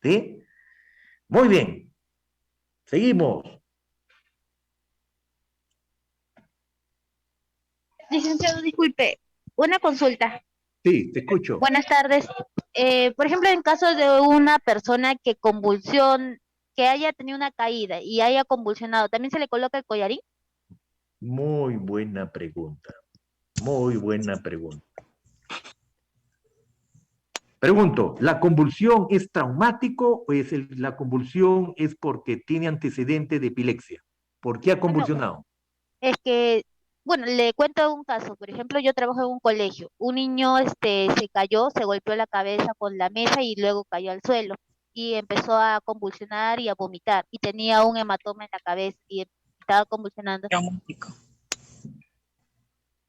¿Sí? Muy bien. Seguimos. Licenciado, disculpe, una consulta. Sí, te escucho. Buenas tardes. Por ejemplo, en caso de una persona que haya tenido una caída y haya convulsionado, ¿también se le coloca el collarín? Muy buena pregunta. Muy buena pregunta. Pregunto, ¿la convulsión es traumático o la convulsión es porque tiene antecedente de epilepsia? ¿Por qué ha convulsionado? Es que, bueno, le cuento un caso. Por ejemplo, yo trabajo en un colegio. Un niño se cayó, se golpeó la cabeza con la mesa y luego cayó al suelo. Y empezó a convulsionar y a vomitar. Y tenía un hematoma en la cabeza y estaba convulsionando.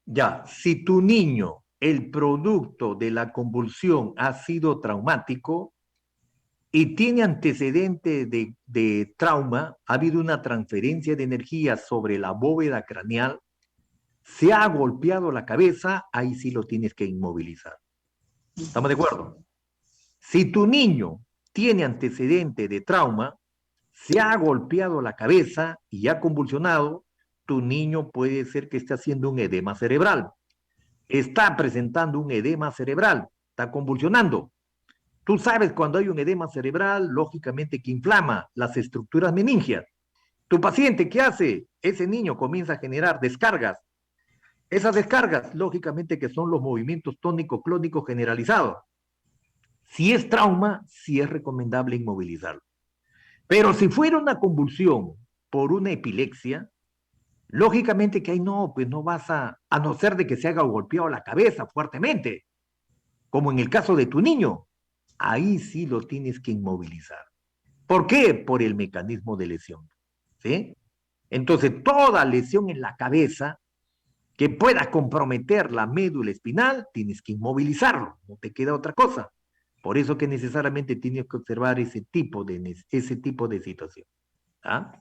Ya, si tu niño, el producto de la convulsión ha sido traumático y tiene antecedente de trauma, ha habido una transferencia de energía sobre la bóveda craneal, se ha golpeado la cabeza, ahí sí lo tienes que inmovilizar. ¿Estamos de acuerdo? Si tu niño tiene antecedente de trauma, se ha golpeado la cabeza y ha convulsionado, tu niño puede ser que esté haciendo un edema cerebral. Está presentando un edema cerebral, está convulsionando. Tú sabes cuando hay un edema cerebral, lógicamente que inflama las estructuras meningias. Tu paciente, ¿qué hace? Ese niño comienza a generar descargas. Esas descargas, lógicamente que son los movimientos tónico-clónicos generalizados. Si es trauma, sí es recomendable inmovilizarlo. Pero si fuera una convulsión por una epilepsia, lógicamente que ahí no, pues no vas a no ser de que se haga golpeado la cabeza fuertemente, como en el caso de tu niño, ahí sí lo tienes que inmovilizar. ¿Por qué? Por el mecanismo de lesión. ¿Sí? Entonces, toda lesión en la cabeza que pueda comprometer la médula espinal, tienes que inmovilizarlo, no te queda otra cosa. Por eso que necesariamente tienes que observar ese tipo de situación. ¿Ah?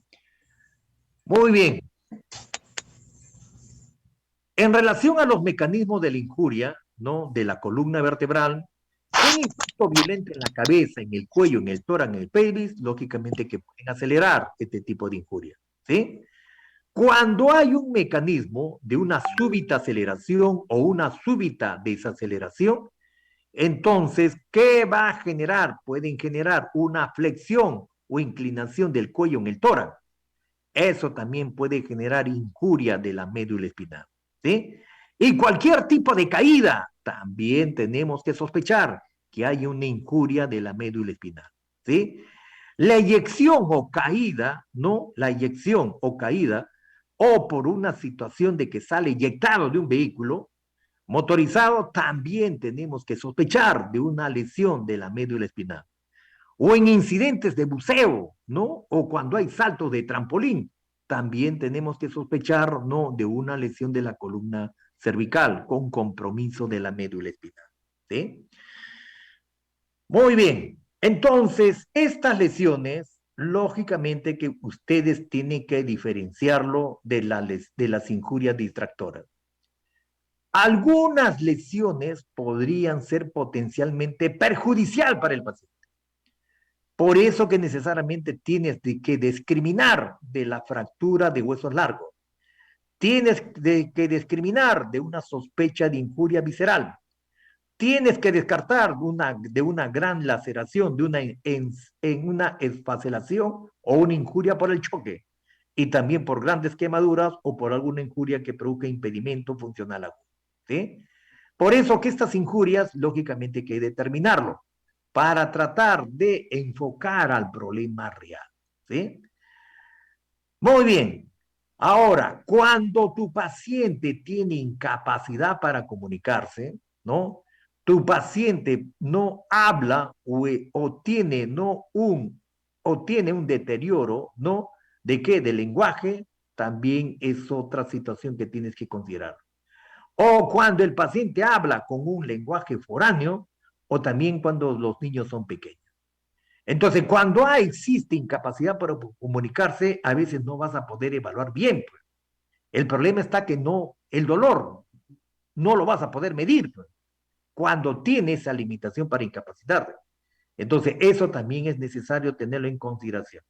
Muy bien. En relación a los mecanismos de la injuria, ¿no? De la columna vertebral, un impacto violento en la cabeza, en el cuello, en el tórax, en el pelvis, lógicamente que pueden acelerar este tipo de injuria. ¿Sí? Cuando hay un mecanismo de una súbita aceleración o una súbita desaceleración, Entonces, ¿qué va a generar? Pueden generar una flexión o inclinación del cuello en el tórax. Eso también puede generar injuria de la médula espinal, ¿sí? Y cualquier tipo de caída, también tenemos que sospechar que hay una injuria de la médula espinal, ¿sí? La eyección o caída, ¿no? La eyección o caída, o por una situación de que sale eyectado de un vehículo motorizado, también tenemos que sospechar de una lesión de la médula espinal. O en incidentes de buceo, ¿no? O cuando hay saltos de trampolín, también tenemos que sospechar, ¿no? De una lesión de la columna cervical con compromiso de la médula espinal, ¿sí? Muy bien. Entonces, estas lesiones, lógicamente que ustedes tienen que diferenciarlo de las injurias distractoras. Algunas lesiones podrían ser potencialmente perjudicial para el paciente. Por eso que necesariamente tienes que discriminar de la fractura de huesos largos. Tienes que discriminar de una sospecha de injuria visceral. Tienes que descartar de una gran laceración, en una esfacelación o una injuria por el choque. Y también por grandes quemaduras o por alguna injuria que produzca impedimento funcional agudo, ¿sí? Por eso que estas injurias, lógicamente, hay que determinarlo para tratar de enfocar al problema real, ¿sí? Muy bien. Ahora, cuando tu paciente tiene incapacidad para comunicarse, ¿no? Tu paciente no habla o tiene, ¿no? o tiene un deterioro, ¿no? ¿De qué? Del lenguaje, también es otra situación que tienes que considerar. O cuando el paciente habla con un lenguaje foráneo, o también cuando los niños son pequeños. Entonces, cuando existe incapacidad para comunicarse, a veces no vas a poder evaluar bien, pues. El problema está que no, el dolor no lo vas a poder medir, pues, cuando tiene esa limitación para incapacitarte. Entonces, eso también es necesario tenerlo en consideración.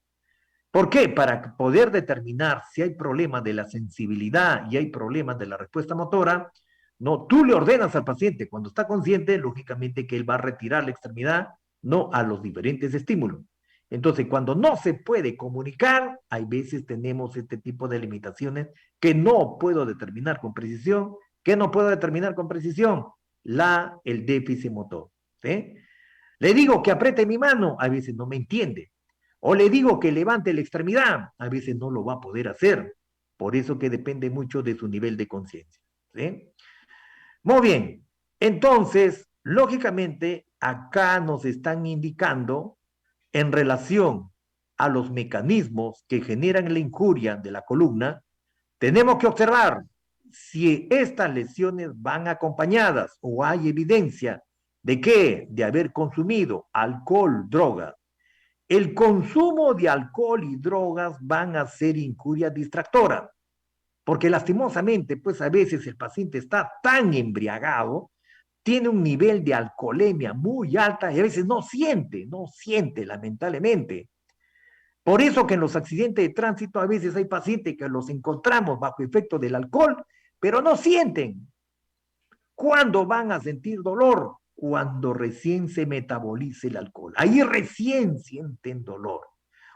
¿Por qué? Para poder determinar si hay problemas de la sensibilidad y hay problemas de la respuesta motora, no, tú le ordenas al paciente cuando está consciente, lógicamente que él va a retirar la extremidad, no a los diferentes estímulos. Entonces, cuando no se puede comunicar, hay veces tenemos este tipo de limitaciones que no puedo determinar con precisión. ¿Qué no puedo determinar con precisión? El déficit motor, ¿sí? Le digo que apriete mi mano, a veces no me entiende. O le digo que levante la extremidad, a veces no lo va a poder hacer. Por eso que depende mucho de su nivel de conciencia, ¿sí? Muy bien. Entonces, lógicamente, acá nos están indicando en relación a los mecanismos que generan la injuria de la columna, tenemos que observar si estas lesiones van acompañadas o hay evidencia de que de haber consumido alcohol, drogas. El consumo de alcohol y drogas van a ser injurias distractoras, porque lastimosamente, pues a veces el paciente está tan embriagado, tiene un nivel de alcoholemia muy alta y a veces no siente lamentablemente. Por eso que en los accidentes de tránsito a veces hay pacientes que los encontramos bajo efecto del alcohol, pero no sienten. ¿Cuándo van a sentir dolor? Cuando recién se metabolice el alcohol. Ahí recién sienten dolor.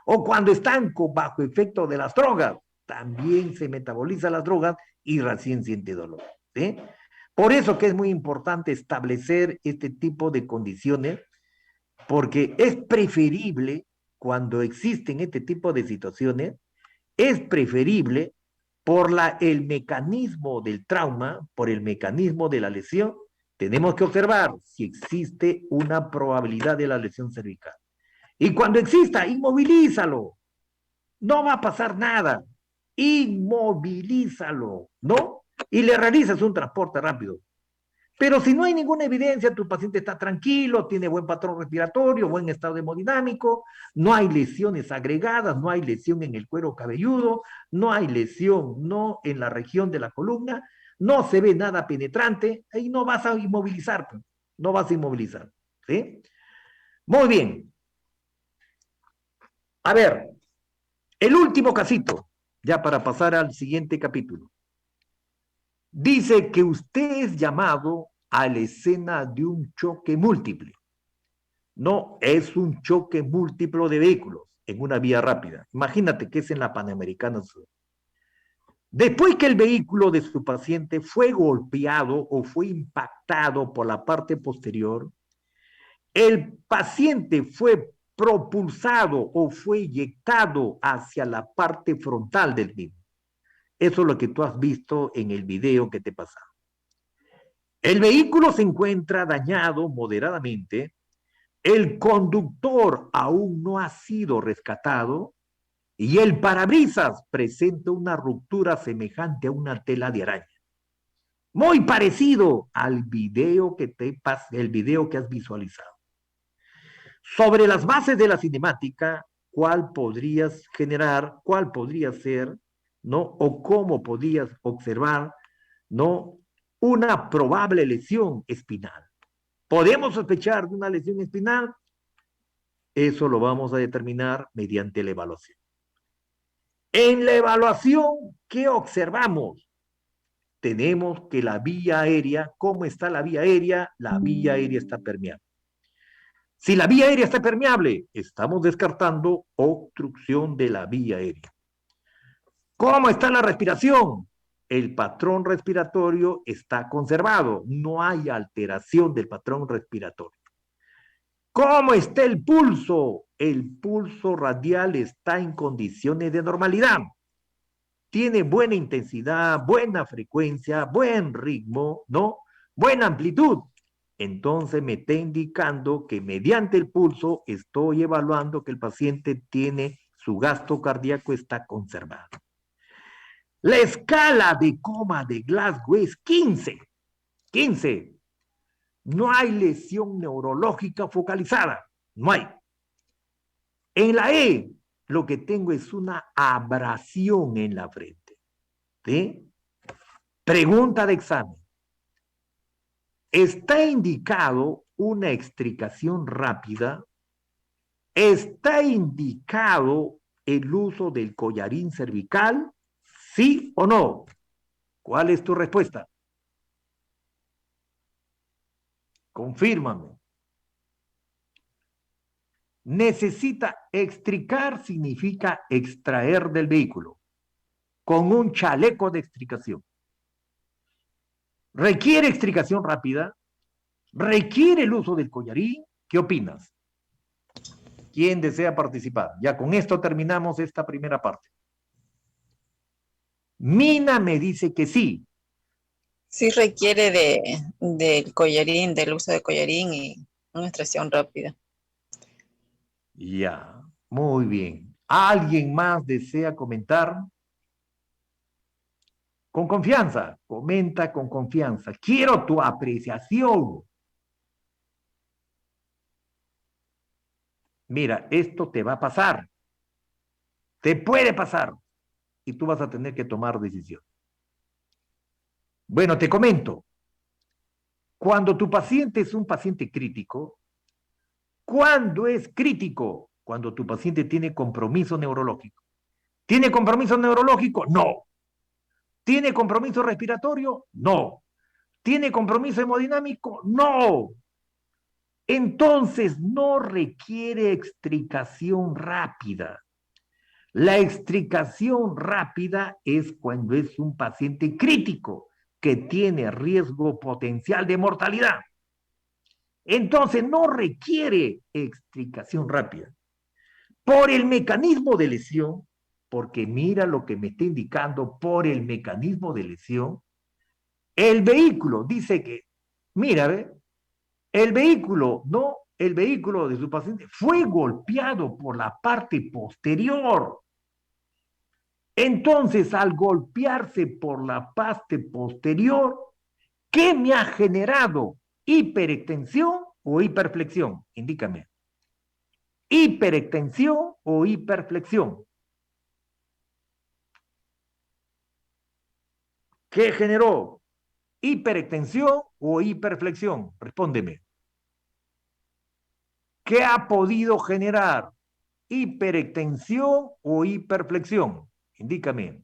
O cuando están bajo efecto de las drogas, también se metabolizan las drogas y recién siente dolor, ¿sí? Por eso que es muy importante establecer este tipo de condiciones, porque es preferible, cuando existen este tipo de situaciones, es preferible por el mecanismo del trauma, por el mecanismo de la lesión, tenemos que observar si existe una probabilidad de la lesión cervical. Y cuando exista, inmovilízalo. No va a pasar nada. Inmovilízalo, ¿no? Y le realizas un transporte rápido. Pero si no hay ninguna evidencia, tu paciente está tranquilo, tiene buen patrón respiratorio, buen estado hemodinámico, no hay lesiones agregadas, no hay lesión en el cuero cabelludo, no hay lesión, no en la región de la columna, no se ve nada penetrante, ahí no vas a inmovilizar, no vas a inmovilizar, ¿sí? Muy bien. A ver, el último casito, ya para pasar al siguiente capítulo. Dice que usted es llamado a la escena de un choque múltiple. No, es un choque múltiplo de vehículos en una vía rápida. Imagínate que es en la Panamericana Sur. Después que el vehículo de su paciente fue golpeado o fue impactado por la parte posterior, el paciente fue propulsado o fue inyectado hacia la parte frontal del mismo. Eso es lo que tú has visto en el video que te pasaba. El vehículo se encuentra dañado moderadamente, el conductor aún no ha sido rescatado y el parabrisas presenta una ruptura semejante a una tela de araña. Muy parecido al video el video que has visualizado. Sobre las bases de la cinemática, ¿cuál podrías generar, cuál podría ser, ¿no? O cómo podrías observar, ¿no? Una probable lesión espinal. ¿Podemos sospechar de una lesión espinal? Eso lo vamos a determinar mediante la evaluación. En la evaluación, ¿qué observamos? Tenemos que la vía aérea, ¿cómo está la vía aérea? La vía aérea está permeable. Si la vía aérea está permeable, estamos descartando obstrucción de la vía aérea. ¿Cómo está la respiración? El patrón respiratorio está conservado, no hay alteración del patrón respiratorio. ¿Cómo está el pulso? El pulso radial está en condiciones de normalidad. Tiene buena intensidad, buena frecuencia, buen ritmo, ¿no? Buena amplitud. Entonces me está indicando que mediante el pulso estoy evaluando que el paciente tiene su gasto cardíaco está conservado. La escala de coma de Glasgow es 15. 15. No hay lesión neurológica focalizada. No hay. En la E, lo que tengo es una abrasión en la frente. ¿Sí? Pregunta de examen. ¿Está indicado una extricación rápida? ¿Está indicado el uso del collarín cervical? ¿Sí o no? ¿Cuál es tu respuesta? Confírmame. Necesita extricar, significa extraer del vehículo, con un chaleco de extricación. ¿Requiere extricación rápida? ¿Requiere el uso del collarín? ¿Qué opinas? ¿Quién desea participar? Ya con esto terminamos esta primera parte. Mina me dice que sí. Sí requiere del collarín, del uso de collarín y una extracción rápida. Ya, muy bien. ¿Alguien más desea comentar? Con confianza, comenta con confianza. Quiero tu apreciación. Mira, esto te va a pasar. Te puede pasar. Y tú vas a tener que tomar decisión. Bueno, te comento. Cuando tu paciente es un paciente crítico, ¿cuándo es crítico? Cuando tu paciente tiene compromiso neurológico. ¿Tiene compromiso neurológico? No. ¿Tiene compromiso respiratorio? No. ¿Tiene compromiso hemodinámico? No. Entonces no requiere extricación rápida. La extricación rápida es cuando es un paciente crítico que tiene riesgo potencial de mortalidad. Entonces no requiere extricación rápida. Por el mecanismo de lesión, porque mira lo que me está indicando, por el mecanismo de lesión, el vehículo dice que, mira, ¿ve? El vehículo de su paciente fue golpeado por la parte posterior. Entonces, al golpearse por la parte posterior, ¿qué me ha generado? ¿Hiperextensión o hiperflexión? Indícame. ¿Hiperextensión o hiperflexión? ¿Qué generó? ¿Hiperextensión o hiperflexión? Respóndeme. ¿Qué ha podido generar? ¿Hiperextensión o hiperflexión? Indícame.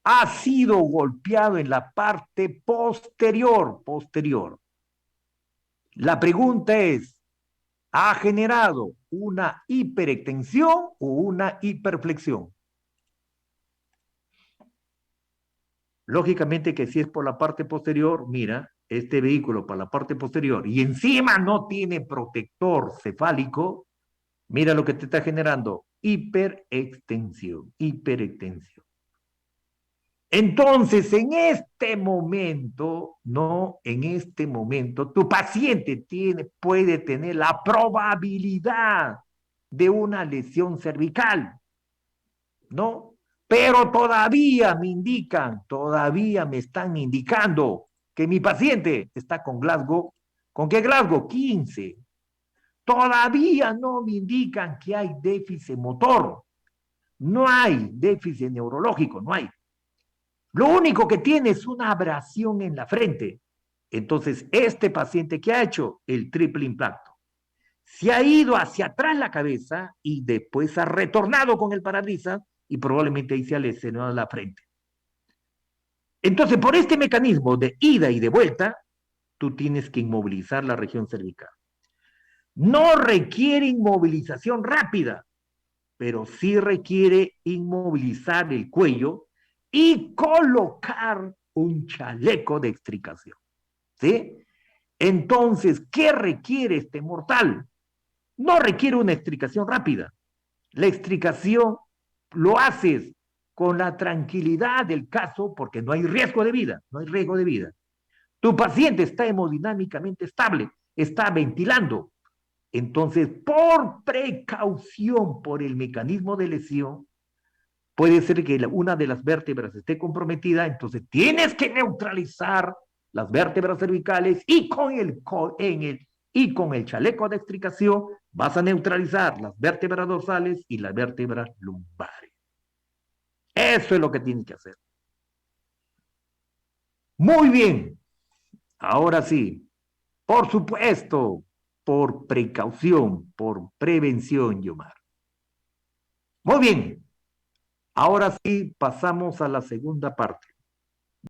ha sido golpeado en la parte posterior. La pregunta es, ¿ha generado una hiperextensión o una hiperflexión? Lógicamente que si es por la parte posterior, mira, este vehículo para la parte posterior y encima no tiene protector cefálico, mira lo que te está generando, hiperextensión. Entonces, en este momento, tu paciente puede tener la probabilidad de una lesión cervical, ¿no? Pero todavía me están indicando que mi paciente está con Glasgow. ¿Con qué Glasgow? 15. Todavía no me indican que hay déficit motor. No hay déficit neurológico, no hay. Lo único que tiene es una abrasión en la frente. Entonces, este paciente, ¿qué ha hecho? El triple impacto. Se ha ido hacia atrás la cabeza y después ha retornado con el parabrisas y probablemente ahí se ha lesionado la frente. Entonces, por este mecanismo de ida y de vuelta, tú tienes que inmovilizar la región cervical. No requiere inmovilización rápida, pero sí requiere inmovilizar el cuello y colocar un chaleco de extricación. ¿Sí? Entonces, ¿qué requiere este mortal? No requiere una extricación rápida. La extricación lo haces con la tranquilidad del caso porque no hay riesgo de vida, Tu paciente está hemodinámicamente estable, está ventilando. Entonces, por precaución, por el mecanismo de lesión, puede ser que una de las vértebras esté comprometida, entonces tienes que neutralizar las vértebras cervicales y con el chaleco de extricación vas a neutralizar las vértebras dorsales y las vértebras lumbares. Eso es lo que tienes que hacer. Muy bien. Ahora sí, por supuesto, por precaución, por prevención, Yomar. Muy bien. Ahora sí, pasamos a la segunda parte.